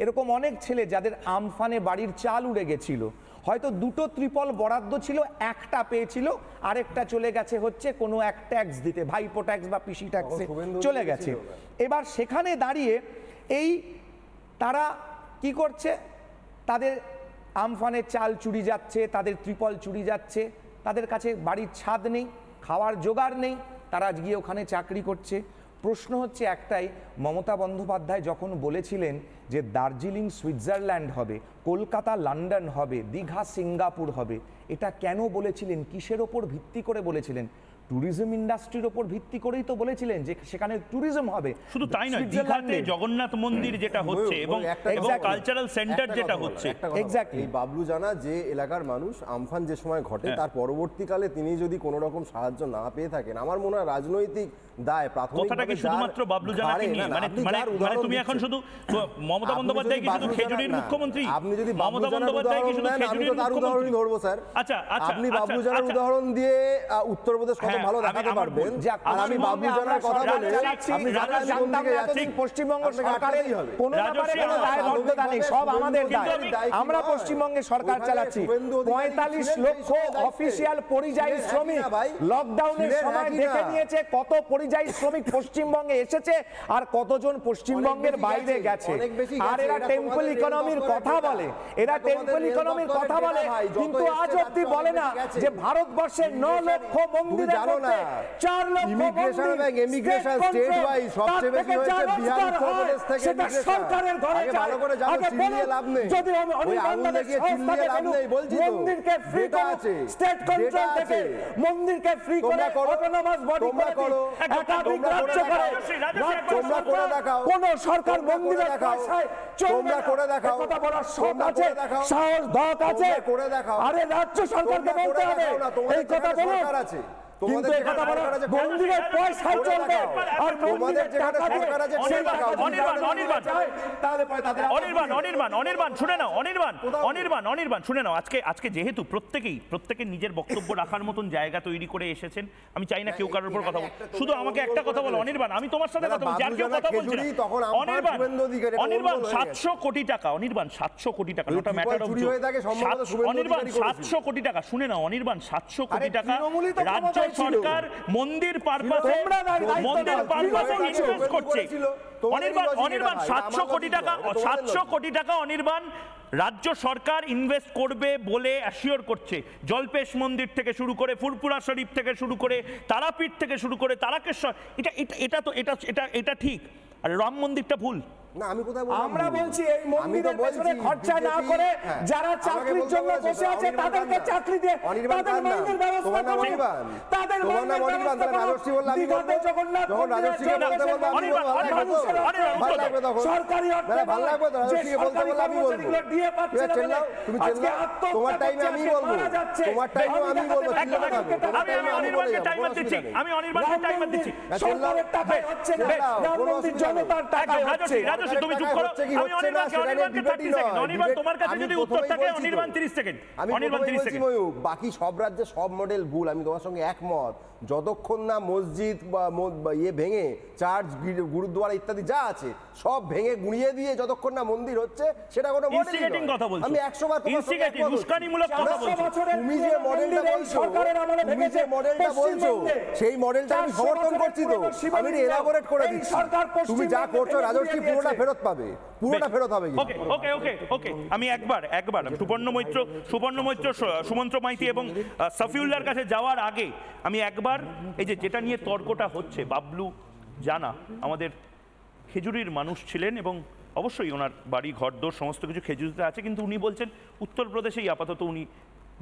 এরকম অনেক ছেলে যাদের আমফানে বাড়ির চাল উড়ে গেছিল, হয়তো দুটো ত্রিপল বরাদ্দ ছিল, একটা পেয়েছিল, আরেকটা চলে গেছে হচ্ছে কোনো এক ট্যাক্স দিতে, ভাইপো ট্যাক্স বা পিসি ট্যাক্সে চলে গেছে। এবার সেখানে দাঁড়িয়ে তারা কি করছে, তাদের আমফানের চাল চুরি যাচ্ছে, তাদের ত্রিপল চুরি যাচ্ছে, তাদের কাছে বাড়ির ছাদ নেই, খাওয়ার জোগাড় নেই, তারা গিয়ে ওখানে চাকরি করছে। প্রশ্ন হচ্ছে একটাই, মমতা বন্দ্যোপাধ্যায় যখন বলেছিলেন যে দার্জিলিং সুইজারল্যান্ড হবে, কলকাতা লন্ডন হবে, দীঘা সিঙ্গাপুর হবে, এটা কেন বলেছিলেন, কিসের ওপর ভিত্তি করে বলেছিলেন? ট্যুরিজম ইন্ডাস্ট্রির ওপর ভিত্তি করেই তো বলেছিলেন যে সেখানে ট্যুরিজম হবে। শুধু তাই নয়, দীঘাতে জগন্নাথ মন্দির যেটা হচ্ছে এবং কালচারাল সেন্টার যেটা হচ্ছে, এক্স্যাক্টলি এই বাবলু জানা যে এলাকার মানুষ, আমফান যে সময় ঘটে তার পরবর্তীকালে তিনি যদি কোনো রকম সাহায্য না পেয়ে থাকেন, আমার মনে হয় রাজনৈতিক দায় প্রাথমিকভাবে কথাটা কি শুধুমাত্র বাবলু জানাকে নিয়ে, মানে তুমি এখন শুধু মমতা বন্দ্যোপাধ্যায় কি শুধু খেজুরির মুখ্যমন্ত্রী? আপনি যদি মমতা বন্দ্যোপাধ্যায় কি শুধু খেজুরির মুখ্যমন্ত্রী? ধরবো স্যার, আচ্ছা আপনি বাবলু জানার উদাহরণ দিয়ে উত্তরপ্রদেশ কত ভালো দেখাতে পারবেন, আর আমি বাবলু জানার কথা বলে আপনি জানতাম না এতদিন পশ্চিমবঙ্গ সরকারের কোনো ব্যাপারে কোনো দায়বদ্ধতা নেই, সব আমাদের দায়। আমরা পশ্চিমবঙ্গে সরকার চালাচ্ছি। 45 লক্ষ অফিসিয়াল পরিযায়ী শ্রমিক লকডাউনের সময় দেখে নিয়েছে কত পরিযায়ী শ্রমিক পশ্চিমবঙ্গে এসেছে আর কতজন পশ্চিমবঙ্গের বাইরে গেছে। আর এরা টেম্পল ইকোনমির কথা বলে, এরা টেম্পল ইকোনমির কথা বলে, কিন্তু আজ অব্দি বলে না যে ভারতবর্ষের 9 লক্ষ মন্দিরের মধ্যে 4 লক্ষ ইমিগ্রেশন এবং ইমিগ্রেশন স্টেট ওয়াইজ সবচেয়ে বেশি হয়েছে বিহার, উত্তরপ্রদেশ থেকে। সেটা সরকারের ঘরে যায়। ভালো করে জানো, চিল্লিয়ে লাভ নেই, যদি ওই আঙুল দেখিয়ে চিল্লিয়ে লাভ নেই বলছি তো। মন্দিরকে ফ্রি আছে, স্টেট কন্ট্রোল থেকে মন্দিরকে ফ্রি করে অটোনমাস বডি করে একাধিক রাজ্য করে, তোমরা করে দেখাও, কোন সরকার মন্দিরের পয়সায় তোমরা করে দেখাও, কথা বলার শোক আছে, সাহস ধক আছে, করে দেখাও। আরে রাজ্য সরকারকে বলতে হবে এই কথা বলুন, কিন্তু এই কথা বলা মন্দিরের পয়সায় চলবে আর মন্দিরের টাকা দিয়ে সেই টাকা অনির্বাণ শুনে নাও। আজকে যেহেতু প্রত্যেকে নিজের বক্তব্য রাখার মতন জায়গা তৈরি করে এসেছেন, আমি চাই না কেউ কারোর উপর কথা বল, শুধু আমাকে একটা কথা বলো অনির্বাণ, আমি তোমার সাথে কথা বলছি, আর কেউ কথা বলছি না। অনির্বাণ 700 কোটি টাকা, অনির্বাণ 700 কোটি টাকা, not a matter of Anirban 700 কোটি টাকা, শুনে নাও অনির্বাণ 700 কোটি টাকা রাজ্য সরকার মন্দির পারপাসে ইনভেস্ট করছে। অনির্বাণ 700 কোটি টাকা, 700 কোটি টাকা অনির্বাণ রাজ্য সরকার ইনভেস্ট করবে বলে অ্যাসিওর করছে। জলপেশ মন্দির থেকে শুরু করে, ফুরপুরা শরীফ থেকে শুরু করে, তারাপীঠ থেকে শুরু করে তারকেশ্বর, এটা ঠিক, আর রাম মন্দিরটা ভুল না। আমি কোথায় বললাম? আমরা বলছি এই মন্দিরের পেছনে খরচা না করে যারা চাকরির জন্য বসে আছে তাদেরকে চাকরি দিয়ে তাদের মাইনের ব্যবস্থা করুন, তাদের মাইনের ব্যবস্থা করুন। দীঘাতে জগন্নাথ মন্দিরে সরকারি অর্থে ভালো লাগবে তো রাজস্বী বলতে বললে আমি বলবো, দিয়ে পাচ্ছে না, তুমি চেল্লাও, তোমার টাইমে আমি বলবো, তোমার টাইমে আমি বলবো, আমি অনির্বাণকে টাইমার দিচ্ছি, আমি অনির্বাণকে টাইমার দিচ্ছি। সরকারের টাকা হচ্ছে না, রাম মন্দির জনতার টাকা হচ্ছে। তুমি চুপ করো, আমি অনির্বাণকে 30 সেকেন্ড, অনির্বাণ তোমার কাছে যদি উত্তর থাকে অনির্বাণ 30 সেকেন্ড, অনির্বাণ 30 সেকেন্ড। বাকি সব রাজ্যে সব মডেল ভুল, আমি তোমার সঙ্গে একমত। যতক্ষণ না মসজিদ বা ইয়ে ভেঙে চার্চ, গুরুদ্বারা ইত্যাদি যা আছে সব ভেঙে গুঁড়িয়ে দিয়ে যতক্ষণ না মন্দির হচ্ছে, সেটা কোনো ইনস্টিগেটিং কথা বলছো, আমি 100 বার তোমার সঙ্গে একমত। উস্কানিমূলক কথা বলছো। তুমি যে মডেলটা বলছো, তুমি যে মডেলটা বলছো সেই মডেলটা আমি সমর্থন করছি তো, আমি এলাবোরেট করে দিচ্ছি। তুমি যা করছো রাজস্বী পুরোটা ফেরত পাবে, পুরোটা ফেরত হবে। ওকে আমি একবার সুবর্ণ মৈত্র, সুমন্ত্র মাইতি এবং সাফিউল্লাহর কাছে যাওয়ার আগে আমি একবার এই যেটা নিয়ে তর্কটা হচ্ছে, বাবলু জানা আমাদের খেজুরির মানুষ ছিলেন এবং অবশ্যই ওনার বাড়ি ঘরদোর সমস্ত কিছু খেজুরিতে আছে, কিন্তু উনি বলছেন উত্তরপ্রদেশেই আপাতত উনি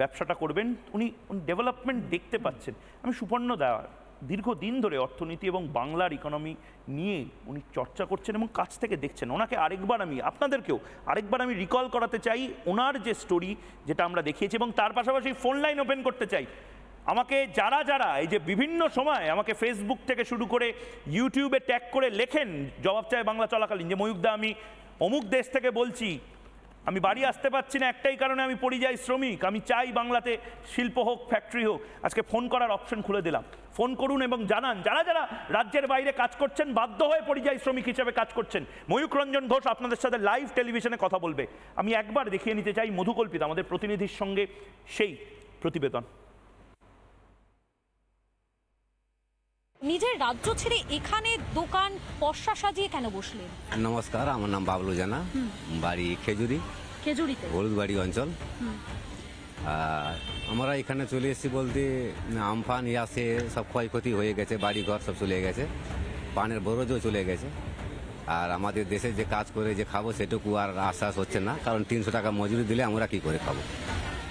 ব্যবসাটা করবেন, উনি ডেভেলপমেন্ট দেখতে পাচ্ছেন। আমি সুবর্ণ দা দীর্ঘদিন ধরে অর্থনীতি এবং বাংলার ইকোনমি নিয়ে উনি চর্চা করছেন এবং কাছ থেকে দেখছেন। ওনাকে আপনাদেরকেও আরেকবার আমি রিকল করাতে চাই ওনার যে স্টোরি, যেটা আমরা দেখিয়েছি, এবং তার পাশাপাশি ফোন লাইন ওপেন করতে চাই। আমাকে যারা এই যে বিভিন্ন সময় আমাকে ফেসবুক থেকে শুরু করে ইউটিউবে ট্যাগ করে লেখেন জবাব চায় বাংলা চলাকালীন, যে ময়ূকদা আমি অমুক দেশ থেকে বলছি, আমি বাড়ি আসতে পারছি না একটাই কারণে, আমি পরিযায়ী শ্রমিক, আমি চাই বাংলাতে শিল্প হোক, ফ্যাক্টরি হোক। আজকে ফোন করার অপশন খুলে দিলাম, ফোন করুন এবং জানান যারা রাজ্যের বাইরে কাজ করছেন, বাধ্য হয়ে পরিযায়ী শ্রমিক হিসেবে কাজ করছেন। ময়ূক রঞ্জন ঘোষ আপনাদের সাথে লাইভ টেলিভিশনে কথা বলবে। আমি একবার দেখিয়ে নিতে চাই মধুকল্পিত আমাদের প্রতিনিধির সঙ্গে সেই প্রতিবেদন। নিজের রাজ্য ছেড়ে এখানে দোকান পসরা সাজিয়ে কেন বসলেন? নমস্কার, আমার নাম বাবলু জানা, বাড়ি খেজুরি। খেজুরিতে হলুদবাড়ি অঞ্চল। আর আমরা এখানে চলে এসেছি বলতে আমফান আসে, সব ক্ষয়ক্ষতি হয়ে গেছে, বাড়ি ঘর সব চলে গেছে, পানের বরজও চলে গেছে। আর আমাদের দেশে যে কাজ করে যে খাবো সেটুকু আর আশ্বাস হচ্ছে না, কারণ 300 টাকা মজুরি দিলে আমরা কি করে খাবো,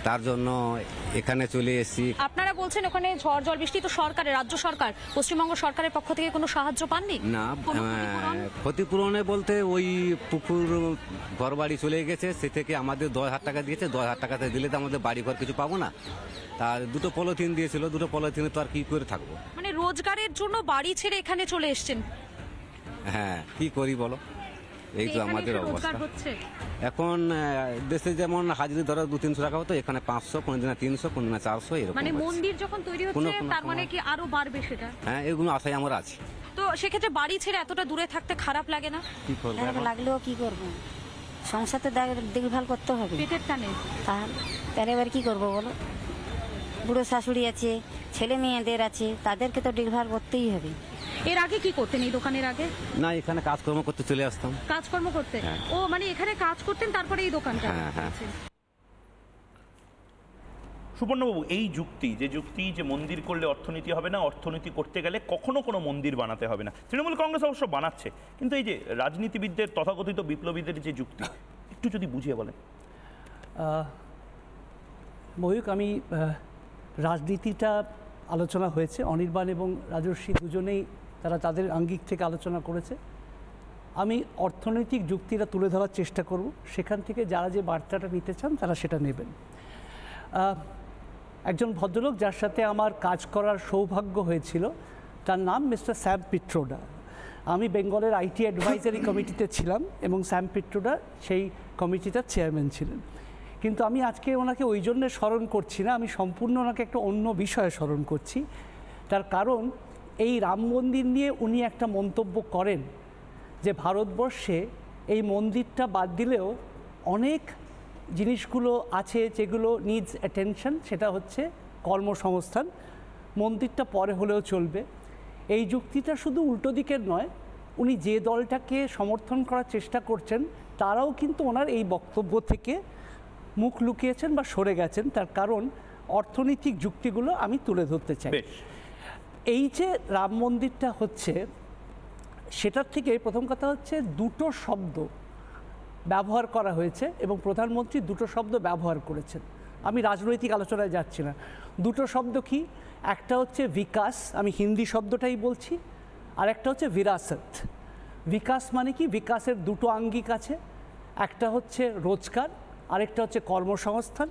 তার জন্য এখানে চলে এসেছি। আপনারা বলছেন ওখানে ঝড় জল বৃষ্টি, তো সরকারের, রাজ্য সরকার, পশ্চিমবঙ্গ সরকারের পক্ষ থেকে কোনো সাহায্য পাননি? না, ক্ষতিপূরণে বলতে ওই পুকুর ঘর বাড়ি চলে গেছে, সে থেকে আমাদের 10,000 টাকা দিয়েছে। 10,000 টাকাতে দিলে তো আমাদের বাড়ি ঘর কিছু পাবো না। তার 2টো পলিথিন দিয়েছিল, 2টো পলিথিনে তো আর কি করে থাকবো। মানে রোজগারের জন্য বাড়ি ছেড়ে এখানে চলে এসেছেন? হ্যাঁ, কি করি বলো, এই তো আমাদের অবস্থা। এখন দেশে যেমন হাজিরি ধরো 200-300 টাকা হতো, এখানে 500, কোনদিন 300, কোনদিন 400 এরকম। মানে মন্দির যখন তৈরি হচ্ছে তার মানে কি আরো বাড়বে সেটা? হ্যাঁ, এগুলো আশায় আমরা আছি। তো সেক্ষেত্রে বাড়ি ছেড়ে এতটা দূরে থাকতে খারাপ লাগে না? কি করবো, লাগলেও কি করবো, সংসার তো দেখভাল করতে হবে পেটের টানে। তাহলে এবার কি করবো বলো, বুড়ো শাশুড়ি আছে, ছেলে মেয়েদের আছে, তাদেরকে তো দেখভাল করতেই হবে। এর আগে কি করতেন এই দোকানের আগে? না, এখানে কাজকর্ম করতে চলে আসতাম। কাজকর্ম করতে? ও মানে এখানে কাজ করতেন তারপরে এই দোকানটা? হ্যাঁ। সুবর্ণবাবু, এই যুক্তি যে মন্দির করলে অর্থনীতি হবে না, অর্থনীতি করতে গেলে কখনো কোনো মন্দির বানাতে হবে না, তৃণমূল কংগ্রেস অবশ্য বানাচ্ছে, কিন্তু এই যে রাজনীতিবিদদের, তথাকথিত বিপ্লবীদের যে যুক্তি, একটু যদি বুঝিয়ে বলেন। ময়ূক, আমি রাজনীতিটা আলোচনা হয়েছে, অনির্বাণ এবং রাজর্ষি দুজনেই তারা তাদের আঙ্গিক থেকে আলোচনা করেছে। আমি অর্থনৈতিক যুক্তিটা তুলে ধরার চেষ্টা করব, সেখান থেকে যারা যে বার্তাটা নিতে চান তারা সেটা নেবেন। একজন ভদ্রলোক যার সাথে আমার কাজ করার সৌভাগ্য হয়েছিল, তার নাম মিস্টার স্যাম পিট্রোডা। আমি বেঙ্গলের আইটি অ্যাডভাইজারি কমিটিতে ছিলাম এবং স্যাম পিট্রোডা সেই কমিটিটার চেয়ারম্যান ছিলেন। কিন্তু আমি আজকে ওনাকে ওই জন্যে স্মরণ করছি না, আমি সম্পূর্ণ ওনাকে একটা অন্য বিষয়ে স্মরণ করছি। তার কারণ এই রাম মন্দির নিয়ে উনি একটা মন্তব্য করেন যে ভারতবর্ষে এই মন্দিরটা বাদ দিলেও অনেক জিনিসগুলো আছে যেগুলো নিডস অ্যাটেনশন, সেটা হচ্ছে কর্মসংস্থান, মন্দিরটা পরে হলেও চলবে। এই যুক্তিটা শুধু উল্টো দিকের নয়, উনি যে দলটাকে সমর্থন করার চেষ্টা করছেন তারাও কিন্তু ওনার এই বক্তব্য থেকে মুখ লুকিয়েছেন বা সরে গেছেন। তার কারণ অর্থনৈতিক যুক্তিগুলো আমি তুলে ধরতে চাই। এই যে রাম মন্দিরটা হচ্ছে, সেটার থেকে প্রথম কথা হচ্ছে 2টো শব্দ ব্যবহার করা হয়েছে এবং প্রধানমন্ত্রী 2টো শব্দ ব্যবহার করেছেন। আমি রাজনৈতিক আলোচনায় যাচ্ছি না। 2টো শব্দ কি? একটা হচ্ছে বিকাশ, আমি হিন্দি শব্দটাই বলছি, আর একটা হচ্ছে বিরাসত। বিকাশ মানে কি? বিকাশের 2টো আঙ্গিক আছে, একটা হচ্ছে রোজগার, আরেকটা হচ্ছে কর্মসংস্থান।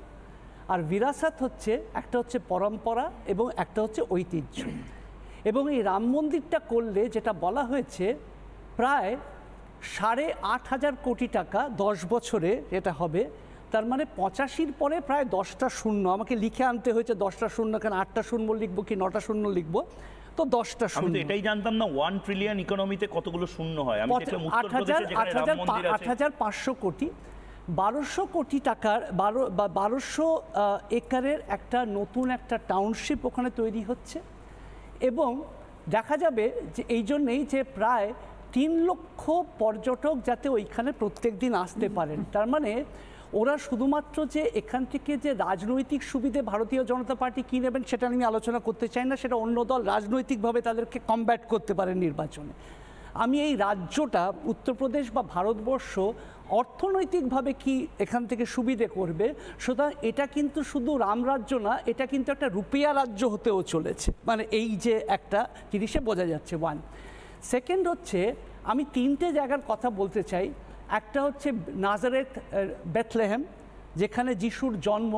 আর বিরাসত হচ্ছে, একটা হচ্ছে পরম্পরা এবং একটা হচ্ছে ঐতিহ্য। এবং এই রাম মন্দিরটা করলে যেটা বলা হয়েছে, প্রায় 8,500 কোটি টাকা 10 বছরে এটা হবে। তার মানে 85-র পরে প্রায় 10টা শূন্য, আমাকে লিখে আনতে হয়েছে 10টা শূন্য, কেন 8টা শূন্য লিখবো কি 9টা শূন্য লিখবো, তো 10টা শূন্য। আমি তো এটাই জানতাম না 1 ট্রিলিয়ন ইকোনমিতে কতগুলো শূন্য হয়। আমি দেখলাম উত্তরপ্রদেশে যেখানে রাম মন্দির আছে 8,500 কোটি, 1200 কোটি টাকার 1200 একরের একটা নতুন একটা টাউনশিপ ওখানে তৈরি হচ্ছে। এবং দেখা যাবে যে এই জন্যেই যে প্রায় 3 লক্ষ পর্যটক যাতে ওইখানে প্রত্যেক দিন আসতে পারেন। তার মানে ওরা শুধুমাত্র যে এখান থেকে যে রাজনৈতিক সুবিধে ভারতীয় জনতা পার্টি কী নেবেন সেটা আমি আলোচনা করতে চাই না, সেটা অন্য দল রাজনৈতিকভাবে তাদেরকে কমব্যাট করতে পারেন নির্বাচনে। আমি এই রাজ্যটা, উত্তরপ্রদেশ বা ভারতবর্ষ অর্থনৈতিকভাবে কি এখান থেকে সুবিধে করবে, সুতরাং এটা কিন্তু শুধু রামরাজ্য না, এটা কিন্তু একটা রুপিয়া রাজ্য হতেও চলেছে। মানে এই যে একটা জিনিসে বোঝা যাচ্ছে। 1 সেকেন্ড হচ্ছে, আমি 3টে জায়গার কথা বলতে চাই। একটা হচ্ছে নাজারেথ, বেথলেহেম, যেখানে যিশুর জন্ম।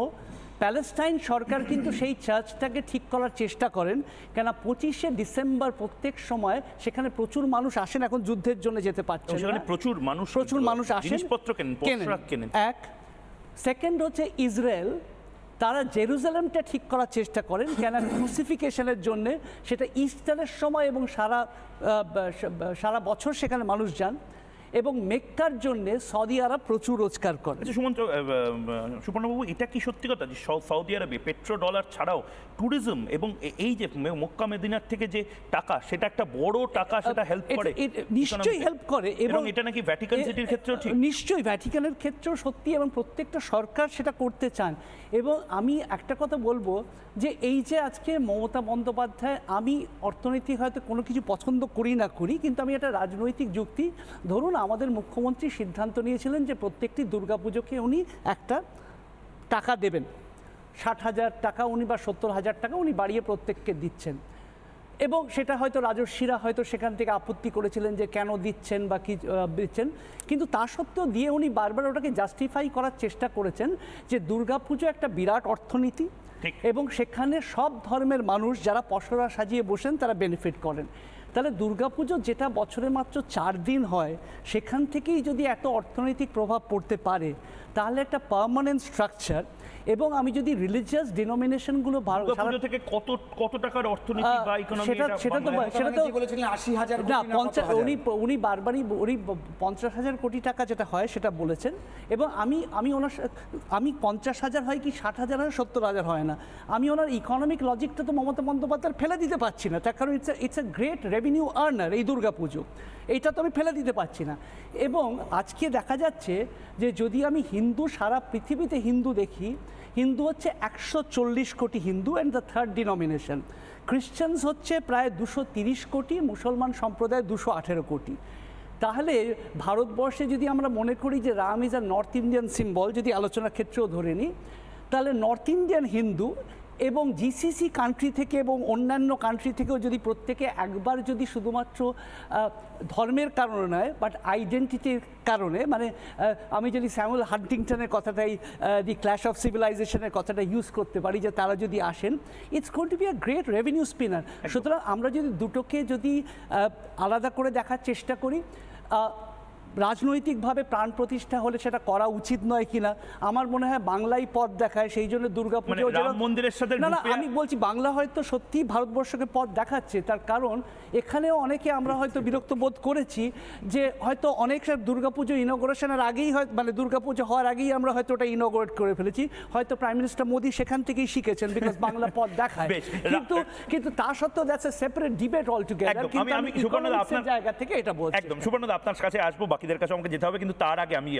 প্যালেস্টাইন সরকার কিন্তু সেই চার্চটাকে ঠিক করার চেষ্টা করেন, কেন 25শে ডিসেম্বর প্রত্যেক সময় সেখানে প্রচুর মানুষ আসেন, এখন যুদ্ধের জন্য যেতে পারছেন না, প্রচুর মানুষ আসেন, কেনেন। এক। সেকেন্ড হচ্ছে ইসরায়েল, তারা জেরুজালেমটা ঠিক করার চেষ্টা করেন, কেন ক্রুসিফিকেশনের জন্যে, সেটা ইস্টারের সময় এবং সারা বছর সেখানে মানুষ যান। এবং মেক্কার জন্য সৌদি আরব প্রচুর রোজগার করে। সুমন্ত, সুপর্ণবাবু, এটা কি সত্যি কথা যে সৌদি আরবে পেট্রো ডলার ছাড়াও ট্যুরিজম এবং এই যে মক্কা মদিনার থেকে যে টাকা, সেটা একটা বড় টাকা, সেটা হেল্প করে? নিশ্চয়ই হেল্প করে। এবং এটা নাকি ভ্যাটিকান সিটির ক্ষেত্রেও ঠিক? নিশ্চয়ই ভ্যাটিকানের ক্ষেত্রেও সত্যি, এবং প্রত্যেকটা সরকার সেটা করতে চান। এবং আমি একটা কথা বলবো যে এই যে আজকে মমতা বন্দ্যোপাধ্যায়, আমি অর্থনীতি হয়তো কোনো কিছু পছন্দ করি না করি, কিন্তু আমি একটা রাজনৈতিক যুক্তি, ধরুন আমাদের মুখ্যমন্ত্রী সিদ্ধান্ত নিয়েছিলেন যে প্রত্যেকটি দুর্গাপুজোকে উনি একটা টাকা দেবেন, 60,000 টাকা উনি বা 70,000 টাকা উনি বাড়িয়ে প্রত্যেককে দিচ্ছেন। এবং সেটা হয়তো রাজস্বীরা হয়তো সেখান থেকে আপত্তি করেছিলেন যে কেন দিচ্ছেন বা কি দিচ্ছেন, কিন্তু তা সত্ত্বেও দিয়ে উনি বারবার ওটাকে জাস্টিফাই করার চেষ্টা করেছেন যে দুর্গাপুজো একটা বিরাট অর্থনীতি এবং সেখানে সব ধর্মের মানুষ যারা পসরা সাজিয়ে বসেন তারা বেনিফিট করেন। তাহলে দুর্গাপুজো যেটা বছরে মাত্র 4 দিন হয়, সেখান থেকেই যদি এত অর্থনৈতিক প্রভাব পড়তে পারে, তাহলে একটা পার্মানেন্ট স্ট্রাকচার। এবং আমি যদি রিলিজিয়াস ডিনোমিনেশনগুলো থেকে কত টাকার অর্থনীতি বা ইকোনমি, সেটা তো বলেছিলেন 80,000 না, উনি বারবারই উনি 50,000 কোটি টাকা যেটা হয় সেটা বলেছেন। এবং আমি 50,000 হয় কি 60,000 হয় 70,000 হয় না, আমি ওনার ইকোনমিক লজিকটা তো মমতা বন্দ্যোপাধ্যায় ফেলে দিতে পারছি না, তার কারণ it's a great revenue earner এই দুর্গাপুজো, এইটা তো আমি ফেলে দিতে পারছি না। এবং আজকে দেখা যাচ্ছে যে যদি আমি হিন্দু, সারা পৃথিবীতে হিন্দু দেখি, হিন্দু হচ্ছে 140 কোটি Hindu and the third denomination. Christians হচ্ছে প্রায় 230 কোটি, মুসলমান সম্প্রদায় 218 কোটি। তাহলে ভারতবর্ষে যদি আমরা মনে করি যে Ram is a north Indian symbol, যদি আলোচনার ক্ষেত্রেও ধরে নিই, তাহলে নর্থ ইন্ডিয়ান হিন্দু এবং জিসিসি কান্ট্রি থেকে এবং অন্যান্য কান্ট্রি থেকেও যদি প্রত্যেকে একবার যদি শুধুমাত্র ধর্মের কারণে নয় বাট আইডেন্টিটির কারণে, মানে আমি যদি স্যামুয়েল হান্টিংটনের কথাটাই, দি ক্ল্যাশ অফ সিভিলাইজেশনের কথাটা ইউজ করতে পারি, যে তারা যদি আসেন, it's going to be a great revenue spinner. সুতরাং আমরা যদি দুটোকে যদি আলাদা করে দেখার চেষ্টা করি, রাজনৈতিকভাবে প্রাণ প্রতিষ্ঠা হলে সেটা করা উচিত নয় কিনা, আমার মনে হয় বাংলাই পথ দেখায়। সেই জন্য দুর্গাপুজো মন্দিরের সাথে, না না, আমি বলছি বাংলা হয়তো সত্যি ভারতবর্ষকে পথ দেখাচ্ছে, তার কারণ এখানেও অনেকে আমরা হয়তো বিরক্ত বোধ করেছি যে হয়তো অনেক দুর্গাপুজো ইনগ্রেশনের আগেই হয়, মানে দুর্গাপুজো হওয়ার আগেই আমরা হয়তো ওটা ইনগ্রেট করে ফেলেছি, হয়তো প্রাইম মিনিস্টার মোদি সেখান থেকেই শিখেছেন, বিকজ বাংলা পথ দেখায়। কিন্তু তা সত্ত্বেও that's a separate debate all together. কিন্তু আমি সুবর্ণদা আপনার জায়গা থেকে এটা বলছি। একদম সুবর্ণদা, আপনার কাছে আসবো, বাকিদের কাছে আমাকে যেতে হবে, কিন্তু তার আগে আমি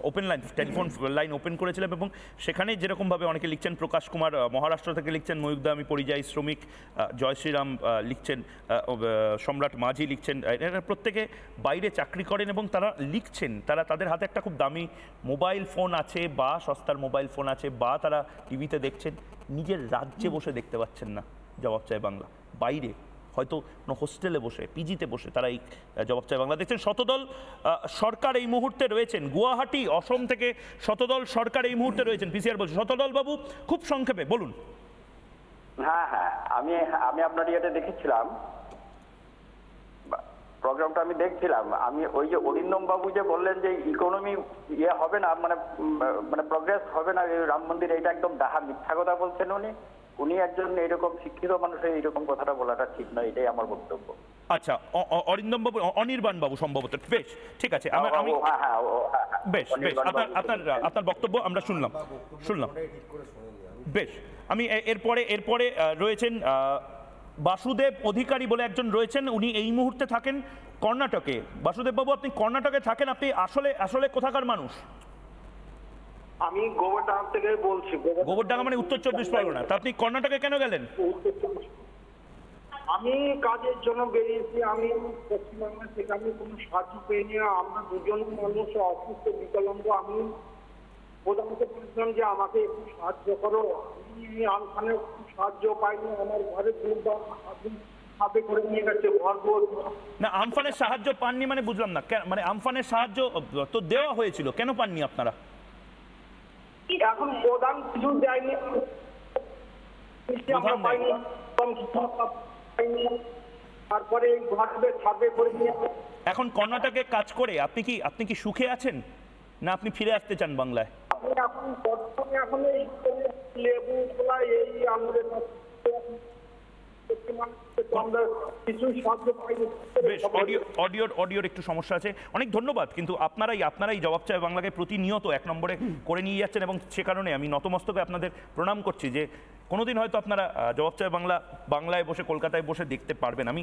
open line, telephone line open করেছিলাম এবং সেখানে যেরকমভাবে অনেকে লিখছেন, প্রকাশ কুমার মহারাষ্ট্র থেকে লিখছেন, ময়ূকদা আমি পরিযায়ী শ্রমিক, জয় শ্রীরাম লিখছেন, সম্রাট মাঝি লিখছেন, এরা প্রত্যেকে বাইরে চাকরি করেন এবং তারা লিখছেন, তারা তাদের হাতে একটা খুব দামি মোবাইল ফোন আছে বা সস্তার মোবাইল ফোন আছে বা তারা টিভিতে দেখছেন, নিজের রাজ্যে বসে দেখতে পাচ্ছেন না জবাব চায় বাংলা, বাইরে হয়তো কোনো হোস্টেলে বসে, পিজিতে বসে তারা এই জবাব চায় বাংলা দেখছেন। শতদল সরকার এই মুহূর্তে রয়েছেন গুয়াহাটি, অসম থেকে শতদল সরকার এই মুহূর্তে রয়েছেন, পিসিআর বলছে। শতদল বাবু, খুব সংক্ষেপে বলুন। হ্যাঁ, আমি আপনার ইয়েতে দেখেছিলাম, প্রোগ্রামটা আমি দেখছিলাম। আমি ওই যে অরিন্দম বাবু যে বললেন যে ইকোনমি ইয়ে হবে না, মানে প্রগ্রেস হবে না রাম মন্দির, এটা একদম ডাহা মিথ্যা কথা বলছেন উনি একজন এরকম শিক্ষিত মানুষের এইরকম কথাটা বলাটা ঠিক নয়, এটাই আমার বক্তব্য। আচ্ছা, অরিন্দম বাবু, অনির্বাণ বাবু সম্ভবত, বেশ ঠিক আছে, আমি বেশ আপনার বক্তব্য আমরা শুনলাম। বেশ, আমি এরপরে রয়েছেন বাসুদেব অধিকারী বলে একজন রয়েছেন, উনি এই মুহূর্তে থাকেন কর্ণাটকে। বাসুদেব বাবু, আপনি কর্ণাটকে থাকেন, আপনি আসলে কোথাকার মানুষ? আমি গোবরডাঙ্গা থেকে বলছি। গোবরডাঙ্গা মানে উত্তর 24 পরগনা। তা আপনি কর্ণাটকে কেন গেলেন? আমি কাজের জন্য বেরিয়েছি। আমি পশ্চিমবঙ্গ থেকে আমি কোনো সাহায্য পেইনি। আমরা দুজন মানুষ অসুস্থ বিকলাঙ্গ। আমি প্রধানকে বলেছিলাম যে আমাকে একটু সাহায্য করো। আমি আমফানে সাহায্য পাইনি। আমার ঘরে হাতে করে নিয়ে গেছে ঘর। না, আমফানের সাহায্য পাননি মানে বুঝলাম না, মানে আমফানের সাহায্য তো দেওয়া হয়েছিল, কেন পাননি আপনারা? এখন প্রধান কিছু দেয়নি, তারপরে ঘরে ছাদে করে নিয়ে। এখন কর্ণাটকে কাজ করে আপনি কি সুখে আছেন, না আপনি ফিরে আসতে চান বাংলায়? আমি এখন বর্তমানে এখন এই লেবু কলা এই আঙুরের আমরা কিছুই সাহায্য পাইনি। বেশ, অডিওর একটু সমস্যা আছে। অনেক ধন্যবাদ, কিন্তু আপনারাই জবাব চায় বাংলাকে প্রতিনিয়ত 1 নম্বরে করে নিয়ে যাচ্ছেন, এবং সে কারণে আমি নতমস্তকে আপনাদের প্রণাম করছি যে কোনোদিন হয়তো আপনারা জবাব চায় বাংলায় বসে কলকাতায় বসে দেখতে পারবেন। আমি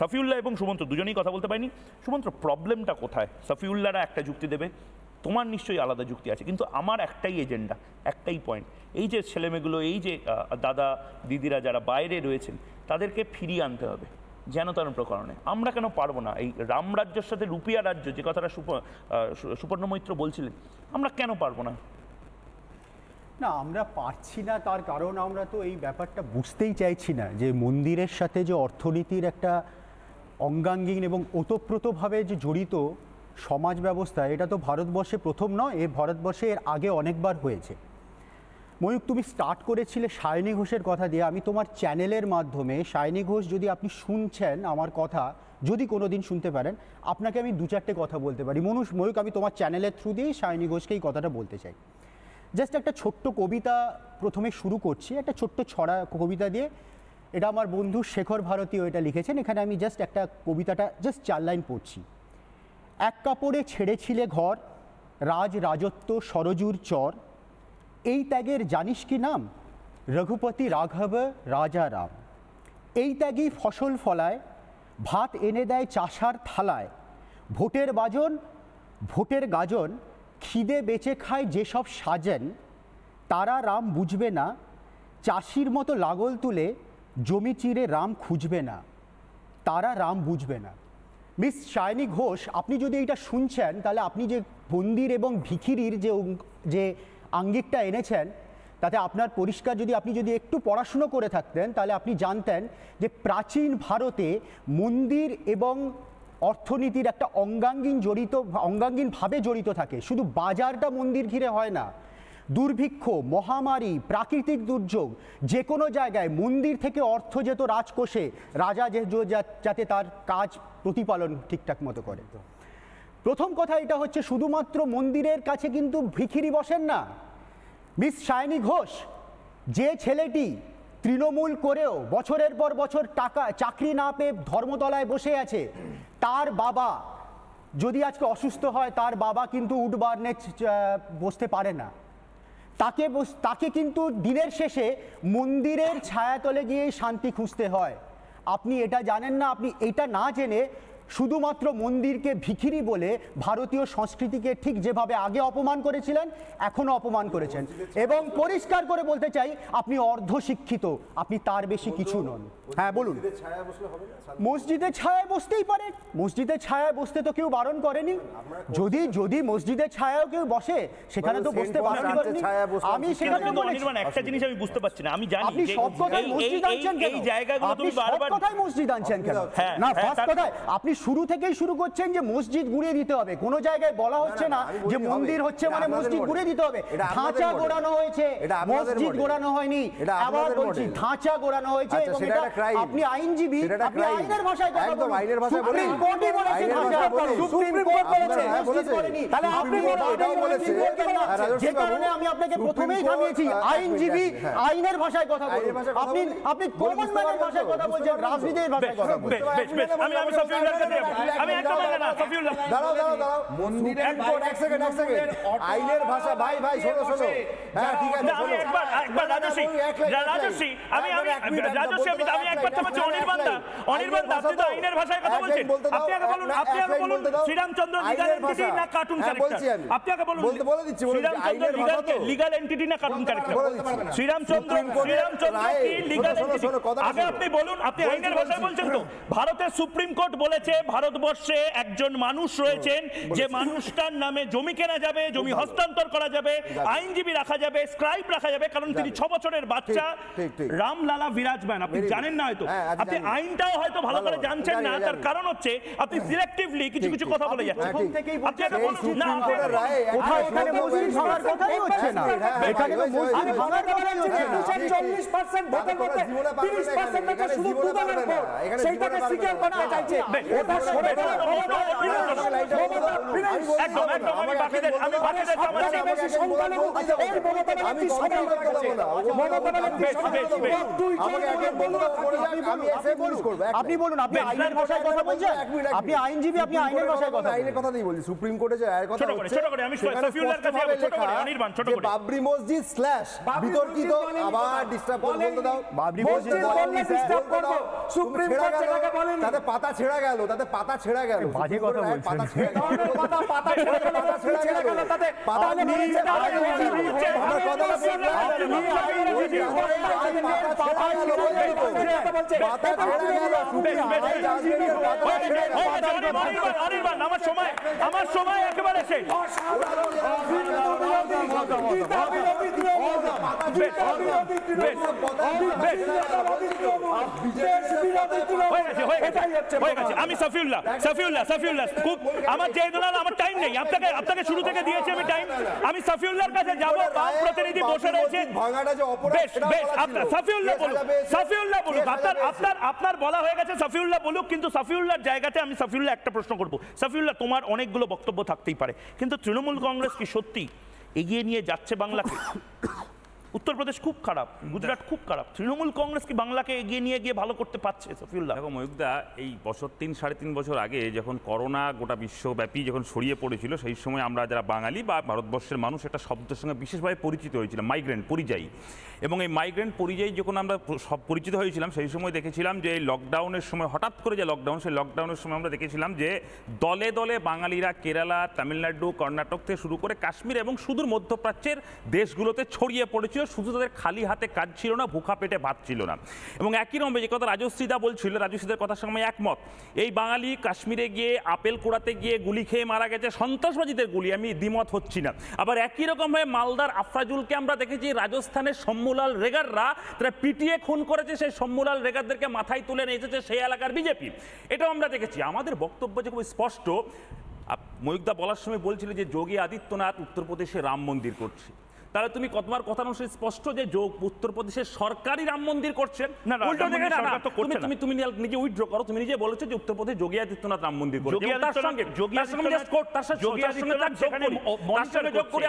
সফিউল্লাহ এবং সুমন্ত্র দুজনেই কথা বলতে পারিনি। সুমন্ত্র, প্রবলেমটা কোথায়? সফিউল্লাহরা একটা যুক্তি দেবে, তোমার নিশ্চয়ই আলাদা যুক্তি আছে, কিন্তু আমার একটাই এজেন্ডা, একটাই পয়েন্ট। এই যে ছেলেমেয়েগুলো, এই যে দাদা দিদিরা যারা বাইরে রয়েছেন, তাদেরকে ফিরিয়ে আনতে হবে যেন তেন প্রকরণে। আমরা কেন পারবো না? এই রামরাজ্যের সাথে রুপিয়া রাজ্য, যে কথাটা সুপর্ণ মৈত্র বলছিলেন, আমরা কেন পারবো না? না, আমরা পারছি না তার কারণ আমরা তো এই ব্যাপারটা বুঝতেই চাইছি না যে মন্দিরের সাথে যে অর্থনীতির একটা অঙ্গাঙ্গিন এবং ওতপ্রোতভাবে যে জড়িত সমাজ ব্যবস্থা, এটা তো ভারতবর্ষে প্রথম নয়, ভারতবর্ষে এর আগে অনেকবার হয়েছে। ময়ূক, তুমি স্টার্ট করেছিলে সায়নী ঘোষের কথা দিয়ে। আমি তোমার চ্যানেলের মাধ্যমে, সায়নী ঘোষ যদি আপনি শুনছেন আমার কথা, যদি কোনো দিন শুনতে পারেন, আপনাকে আমি 2-4টে কথা বলতে পারি। ময়ূক, আমি তোমার চ্যানেলের থ্রু দিয়েই সায়নী ঘোষকে এই কথাটা বলতে চাই। জাস্ট একটা ছোট্ট কবিতা প্রথমে শুরু করছি, একটা ছোট্ট ছড়া কবিতা দিয়ে। এটা আমার বন্ধু শেখর ভারতীয় এটা লিখেছেন। এখানে আমি জাস্ট একটা কবিতাটা জাস্ট 4 লাইন পড়ছি। এক কাপড়ে ছেড়েছিলে ঘর, রাজত্ব সরজুর চর, এই ত্যাগের জানিস কি নাম? রঘুপতি রাঘব রাজা রাম। এই ত্যাগই ফসল ফলায়, ভাত এনে দেয় চাষার থালায়, ভোটের গাজন খিদে বেচে খায় যেসব সাজেন, তারা রাম বুঝবে না, চাষির মতো লাগল তুলে জমি চিরে রাম খুঁজবে না, তারা রাম বুঝবে না। মিস সায়নী ঘোষ, আপনি যদি এইটা শুনছেন, তাহলে আপনি যে মন্দির এবং ভিখিরির যে আঙ্গিকটা এনেছেন, তাতে আপনার পরিষ্কার, আপনি যদি একটু পড়াশুনো করে থাকতেন, তাহলে আপনি জানতেন যে প্রাচীন ভারতে মন্দির এবং অর্থনীতির একটা অঙ্গাঙ্গিনভাবে জড়িত থাকে। শুধু বাজারটা মন্দির ঘিরে হয় না, দুর্ভিক্ষ, মহামারী, প্রাকৃতিক দুর্যোগ, যে কোনো জায়গায় মন্দির থেকে অর্থ যেত রাজকোষে, রাজা যাতে তার কাজ প্রতিপালন ঠিকঠাক মতো করে। প্রথম কথা এটা হচ্ছে, শুধুমাত্র মন্দিরের কাছে কিন্তু ভিখিরি বসেন না। মিস সায়নী ঘোষ, যে ছেলেটি তৃণমূল করেও বছরের পর বছর চাকরি না পেয়ে ধর্মতলায় বসে আছে, তার বাবা যদি আজকে অসুস্থ হয়, তার বাবা কিন্তু উঠবার্নে বসতে পারে না। তাকে কিন্তু দিনের শেষে মন্দিরের ছায়াতলে গিয়েই শান্তি খুঁজতে হয়। আপনি এটা জানেন না। আপনি এটা না জেনে শুধুমাত্র মন্দিরকে ভিখিরি বলে ভারতীয় সংস্কৃতিকে ঠিক যেভাবে আগে অপমান করেছিলেন, এখনো অপমান করেছেন। এবং পরিষ্কার করে বলতে চাই, আপনি অর্ধশিক্ষিত, আপনি তার বেশি কিছু নন। হ্যাঁ, বলুন। মসজিদের ছায়ায় বসতেই পারেন, মসজিদের ছায়ায় বসতে তো কেউ বারণ করেনি। যদি মসজিদের ছায়াও কেউ বসে, সেখানে তো বসতে বারণ করেনি। আমি সেখানে একটা জিনিস আমি বুঝতে পারছি না, আমি জানি আপনি সব কথায় মসজিদ আনছেন কেন? এই জায়গাগুলো তুমি বারবার কথায় মসজিদ আনছেন কেন? না, ফার্স্ট কথায় আপনি শুরু থেকেই শুরু করছেন যে মসজিদ গুড়িয়ে দিতে হবে। কোনো জায়গায় বলা হচ্ছে না যে মন্দির হচ্ছে মানে মসজিদ গুড়িয়ে দিতে হবে। ধাঁচা গোড়ানো হয়েছে, মসজিদ গোড়ানো হয়নি। আবার বলছি, ধাঁচা গোড়ানো হয়েছে। এবং এটা আপনি আইনজীবী, আপনি আইনের ভাষায় কথা বলুন। আইনের ভাষায় বলুন। সুপ্রিম কোর্টই বলেছে ধাঁচা, সুপ্রিম কোর্ট বলেছে মসজিদ করেনি। তাহলে আপনি এটাও বলেছেন, যে কারণে আমি আপনাকে প্রথমেই থামিয়েছি। আইনজীবী আইনের ভাষায় কথা বলুন। আপনি কমন ম্যানের ভাষায় কথা বলছেন, রাজনীতির ভাষায় কথা বলছেন। আমি সফিউল্লাহর কাছে যাব। আমি একদম না, সফিউল্লাহ দাঁড়াও। মন্দিরের এক সেকেন্ড আইনের ভাষা। ভাই শোনো। হ্যাঁ, ঠিক আছে। আমি একবার রাজশ্রী আমি একবার থামাচ্ছি। অনির্বাণ দা, আপনি তো আইনের ভাষায় কথা বলছেন। আপনি আগে বলুন শ্রীরামচন্দ্র লিগ্যাল এন্টিটি না কার্টুন ক্যারেক্টার? আপনি আগে বলুন বলে দিচ্ছি। শ্রীরামচন্দ্র লিগ্যাল এন্টিটি না কার্টুন ক্যারেক্টার? শ্রীরামচন্দ্র কি লিগ্যাল এন্টিটি? আগে আপনি বলুন, আপনি আইনের ভাষায় বলছেন তো? ভারতের সুপ্রিম কোর্ট বলেছে ভারতবর্ষে একজন মানুষ রয়েছেন, যে মানুষটার নামে জমি কেনা যাবে, জমি হস্তান্তর করা যাবে, আইনজীবী রাখা যাবে, স্ক্রাইব রাখা যাবে, কারণ তিনি 6 বছরের বাচ্চা রামলালা বিরাজমান। আপনি জানেন না হয়তো, আপনি আইনটাও হয়তো ভালো করে জানছেন না। তার কারণ হচ্ছে আপনি সিলেক্টিভলি কিছু কথা বলে যাচ্ছেন। আপনি আগে বলুন না, এখানে মসজিদ ভাঙার কথাই হচ্ছে না। এখানে তো মসজিদ ভাঙার কথাই হচ্ছে না। 40% ভোটের মধ্যে 30% শুধু দুদলের ভোট, সেইটাকে সিকিউর করতে চাইছে। আপনি বলুন, আপনি আইনের ভাষায় কথা বলছেন, আপনি আইনজীবী, আপনি আইনের ভাষায় কথা আইনের কথাই বলছি। সুপ্রিম কোর্টে যে রায়ের কথা হচ্ছে যে বাবরি মসজিদ স্ল্যাশ বিতর্কিত, আবার ডিস্টার্ব বলতে দাও। বাবরি মসজিদ সুপ্রিম কোর্ট যেটাকে বলেন, তাতে পাতা ছেঁড়া গেল, তাতে পাতা ছেঁড়া গেল, বাজে কথা বলছেন, পাতা ছেঁড়া গেল, পাতা ছেঁড়া গেল, তাতে পাতা নিচে আমার কথাটা বলতে আমার সময় একেবারে শেষ। আমি সাফিউল্লাহ খুব আমার আমার টাইম নেই, আপনাকে শুরু থেকে দিয়েছি আমি টাইম। আমি সাফিউল্লাহর কাছে যাবো, প্রতিনিধি বসে রয়েছে। সাফিউল্লাহ বলুক, আপনার বলা হয়ে গেছে, সাফিউল্লাহ বলুক। কিন্তু সাফিউল্লাহর জায়গাতে আমি সাফিউল্লাহ একটা প্রশ্ন করবো। সাফিউল্লাহ, তোমার অনেকগুলো বক্তব্য থাকতেই পারে, কিন্তু তৃণমূল কংগ্রেস কি সত্যি এগিয়ে নিয়ে যাচ্ছে বাংলাকে? উত্তরপ্রদেশ খুব খারাপ, গুজরাট খুব খারাপ, তৃণমূল কংগ্রেস কি বাংলাকে এগিয়ে নিয়ে গিয়ে ভালো করতে পারছে? সাফিউল্লাহ, দেখো ময়ূকদা, এই বছর 3-3.5 বছর আগে যখন করোনা গোটা বিশ্বব্যাপী যখন ছড়িয়ে পড়েছিল, সেই সময় আমরা যারা বাঙালি বা ভারতবর্ষের মানুষ একটা শব্দের সঙ্গে বিশেষভাবে পরিচিত হয়েছিলাম, মাইগ্রেন্ট, পরিযায়ী। এবং এই মাইগ্রেন্ট পরিযায়ী যখন আমরা সব পরিচিত হয়েছিলাম, সেই সময় দেখেছিলাম যে এই লকডাউনের সময়, হঠাৎ করে যে লকডাউন, সেই লকডাউনের সময় আমরা দেখেছিলাম যে দলে দলে বাঙালিরা কেরালা, তামিলনাড়ু, কর্ণাটক থেকে শুরু করে কাশ্মীর এবং সুদূর মধ্যপ্রাচ্যের দেশগুলোতে ছড়িয়ে পড়েছিল। শুধু তাদের খালি হাতে কাজ ছিল না, ভুখা পেটে ভাত ছিল না। এবং একই রকম যে কথা রাজশ্রীদা বলছিল, রাজশ্রীদার কথার সঙ্গে একমত। এই বাঙালি কাশ্মীরে গিয়ে আপেল কুড়াতে গিয়ে গুলি খেয়ে মারা গেছে, সন্ত্রাসবাদীদের গুলি, আমি দ্বিমত হচ্ছি না। আবার একই রকমভাবে মালদার আফরাজুলকে আমরা দেখেছি, রাজস্থানের শম্মুলাল রেগাররা তারা পিটিয়ে খুন করেছে, সেই শম্মুলাল রেগারদেরকে মাথায় তুলে নিয়ে এসেছে সেই এলাকার বিজেপি। এটাও আমরা দেখেছি। আমাদের বক্তব্য যে খুব স্পষ্ট। ময়ূকদা বলার সময় বলছিল যে যোগী আদিত্যনাথ উত্তরপ্রদেশে রাম মন্দির করছে, তাহলে তুমি তোমার কথা অনুসারে স্পষ্ট যে উত্তরপ্রদেশের সরকারি রাম মন্দির করছেন। তুমি নিজে উইথড্র করো, তুমি নিজে বলেছো যে উত্তরপ্রদেশ যোগী আদিত্যনাথ রাম মন্দির করছে।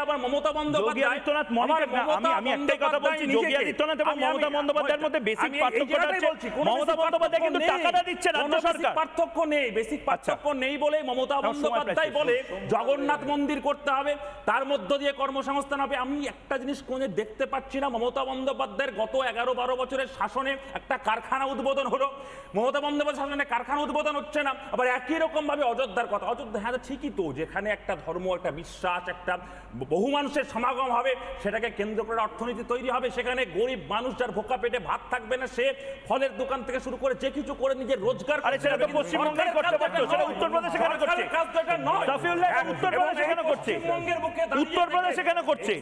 আবার মমতা বন্দ্যোপাধ্যায়, আমি একটাই কথা বলছি, যোগী আদিত্যনাথ এবং মমতা বন্দ্যোপাধ্যায়ের মধ্যে বেসিক পার্থক্যটা হচ্ছে মমতা বন্দ্যোপাধ্যায় কিন্তু টাকাটা দিচ্ছে রাজ্য সরকার। পার্থক্য নেই, বেসিক পার্থক্য নেই বলে মমতা বন্দ্যোপাধ্যায় বলে জগন্নাথ মন্দির করতে হবে, তার মধ্য দিয়ে কর্মসংস্থান হবে। আমি একটা জিনিস কোনে দেখতে পাচ্ছি না, মমতা বন্দ্যোপাধ্যায়ের গত 11-12 বছরের শাসনে একটা কারখানা উদ্বোধন হলো, মমতা বন্দ্যোপাধ্যায়ের শাসনে কারখানা উদ্বোধন হচ্ছে না। আবার একই রকম ভাবে অযোধ্যার কথা, অযোধ্যা হ্যাঁ ঠিকই তো, যেখানে একটা ধর্ম, একটা বিশ্বাস, একটা বহু মানুষের সমাগম হবে, সেটাকে কেন্দ্র করে অর্থনীতি তৈরি হবে, সেখানে গরিব মানুষ যার ভোকা পেটে ভাত থাকবে না, সে ফলের দোকান থেকে শুরু করে যে কিছু করে নিজের রোজগার। পশ্চিমবঙ্গের করতে পারতো, সেটা উত্তরপ্রদেশে কেন করছে? উত্তরপ্রদেশে কেন করছে? উত্তরপ্রদেশে কেন করছে?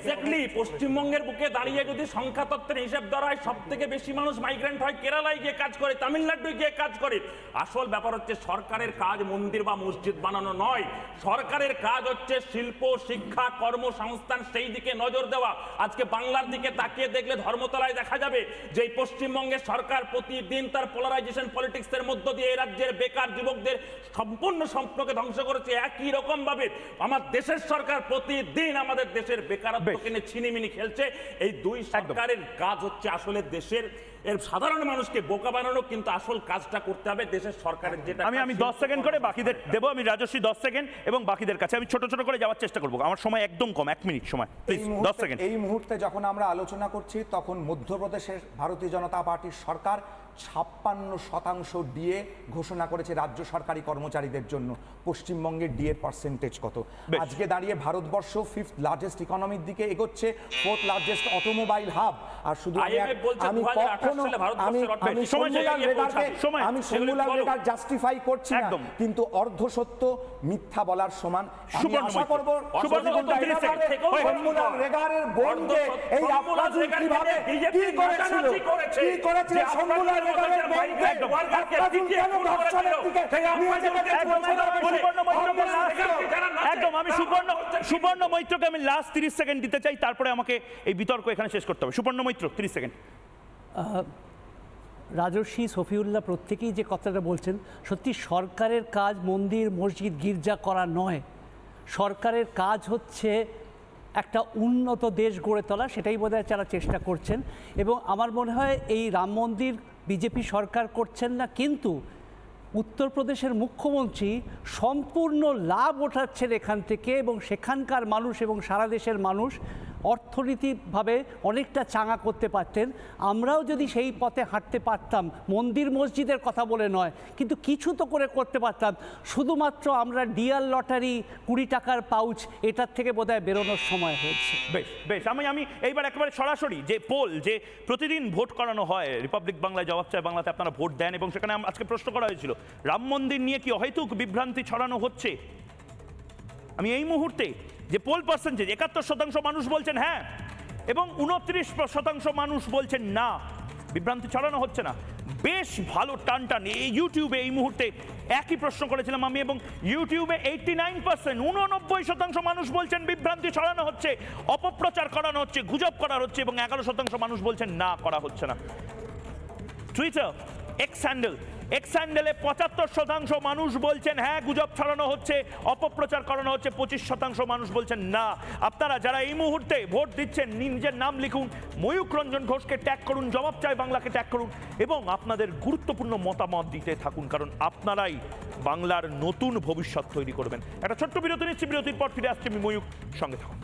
পশ্চিমবঙ্গের বুকে দাঁড়িয়ে যদি সংখ্যা তত্ত্বের হিসাব ধরা হয়, সব থেকে বেশি মানুষ মাইগ্রেন্ট হয় কেরালায় গিয়ে কাজ করে, তামিলনাড়ু গিয়ে কাজ করে। আসল ব্যাপার হচ্ছে সরকারের কাজ মন্দির বা মসজিদ বানানো নয়, সরকারের কাজ হচ্ছে শিল্প, শিক্ষা, কর্মসংস্থান, সেই দিকে নজর দেওয়া। আজকে বাংলার দিকে তাকিয়ে দেখলে ধর্মতলায় দেখা যাবে যে পশ্চিমবঙ্গের সরকার প্রতিদিন তার পোলারাইজেশন পলিটিক্সের মধ্য দিয়ে এই রাজ্যের বেকার যুবকদের সম্পূর্ণ স্বপ্নকে ধ্বংস করেছে। একই রকম ভাবে আমার দেশের সরকার প্রতিদিন আমাদের দেশের বেকারত্বকে নিয়ে ছিনিমিনি খেলছে। এই দুই সরকারের কাজ হচ্ছে আসলে দেশের এর সাধারণ মানুষকে বোকা বানানো, কিন্তু আসল কাজটা করতে হবে দেশের সরকারের। যেটা আমি 10 সেকেন্ড করে বাকিদের দেবো, আমি রাজশ্রী 10 সেকেন্ড এবং বাকিদের কাছে আমি ছোট ছোট করে যাওয়ার চেষ্টা করবো, আমার সময় একদম কম, 1 মিনিট সময়, প্লিজ 10 সেকেন্ড। এই মুহূর্তে যখন আমরা আলোচনা করছি, তখন মধ্যপ্রদেশের ভারতীয় জনতা পার্টির সরকার 56% ডিএ ঘোষণা করেছে রাজ্য সরকারি কর্মচারীদের জন্য। পশ্চিমবঙ্গের ডিএ পার্সেন্টেজ কত? আজকে দাঁড়িয়ে ভারতবর্ষ 5th লার্জেস্ট ইকোনমির দিকে এগোচ্ছে, 4th লার্জেস্ট অটোমোবাইল হাব। আর শুধু আমি শম্ভুলাল রেগার জাস্টিফাই করছি না, কিন্তু অর্ধসত্য মিথ্যা বলার সমান। আশা করব শম্ভুলাল রেগারের বোনকে এই আফরাজুল কিভাবে কি করেছিল, কি করেছিল শম্ভুলাল সুবর্ণ মৈত্রকে আমি লাস্ট 30 সেকেন্ড দিতে চাই, তারপরে আমাকে এই বিতর্ক এখানে শেষ করতে হবে। সুবর্ণ মৈত্র 30 সেকেন্ড। রাজর্ষি সফিউল্লাহ প্রত্যেকেই যে কথাটা বলছেন, সত্যি সরকারের কাজ মন্দির মসজিদ গির্জা করা নয়। সরকারের কাজ হচ্ছে একটা উন্নত দেশ গড়ে তোলা, সেটাই বোধহয় তারা চেষ্টা করছেন। এবং আমার মনে হয় এই রাম মন্দির বিজেপি সরকার করছেন না, কিন্তু উত্তরপ্রদেশের মুখ্যমন্ত্রী সম্পূর্ণ লাভ ওঠাচ্ছেন এখান থেকে, এবং সেখানকার মানুষ এবং সারা দেশের মানুষ অর্থনীতিভাবে অনেকটা চাঙা করতে পারতেন। আমরাও যদি সেই পথে হাঁটতে পারতাম, মন্দির মসজিদের কথা বলে নয়, কিন্তু কিছু তো করে করতে পারতাম। শুধুমাত্র আমরা ডিয়ার লটারি 20 টাকার পাউচ, এটার থেকে বোধহয় বেরোনোর সময় হয়েছে। বেশ বেশ, আমি এইবার একেবারে সরাসরি যে পোল, যে প্রতিদিন ভোট করানো হয়, রিপাবলিক বাংলায় জবাব চায় বাংলাতে আপনারা ভোট দেন, এবং সেখানে আজকে প্রশ্ন করা হয়েছিল রাম মন্দির নিয়ে কি অহেতুক বিভ্রান্তি ছড়ানো হচ্ছে। আমি এই মুহূর্তে যে পোল পার্সেন্টেজ, 71% মানুষ বলছেন হ্যাঁ, এবং 29% মানুষ বলছেন না, বিভ্রান্তি ছড়ানো হচ্ছে না। বেশ ভালো টান এই ইউটিউবে এই মুহূর্তে একই প্রশ্ন করেছিলাম আমি, এবং ইউটিউবে 89%, 89% মানুষ বলছেন বিভ্রান্তি ছড়ানো হচ্ছে, অপপ্রচার করানো হচ্ছে, গুজব করা হচ্ছে, এবং 11% মানুষ বলছেন না, করা হচ্ছে না। টুইটার এক্স হ্যান্ডেলে 75% মানুষ বলছেন হ্যাঁ, গুজব ছড়ানো হচ্ছে, অপপ্রচার করানো হচ্ছে, 25% মানুষ বলছেন না। আপনারা যারা এই মুহূর্তে ভোট দিচ্ছেন, নিজের নাম লিখুন, ময়ূক রঞ্জন ঘোষকে ট্যাগ করুন, জবাব চাই বাংলাকে ট্যাগ করুন, এবং আপনাদের গুরুত্বপূর্ণ মতামত দিতে থাকুন, কারণ আপনারাই বাংলার নতুন ভবিষ্যৎ তৈরি করবেন। একটা ছোট্ট বিরতি নিচ্ছি, বিরতির পর ফিরে আসছি আমি ময়ূক, সঙ্গে থাকুন।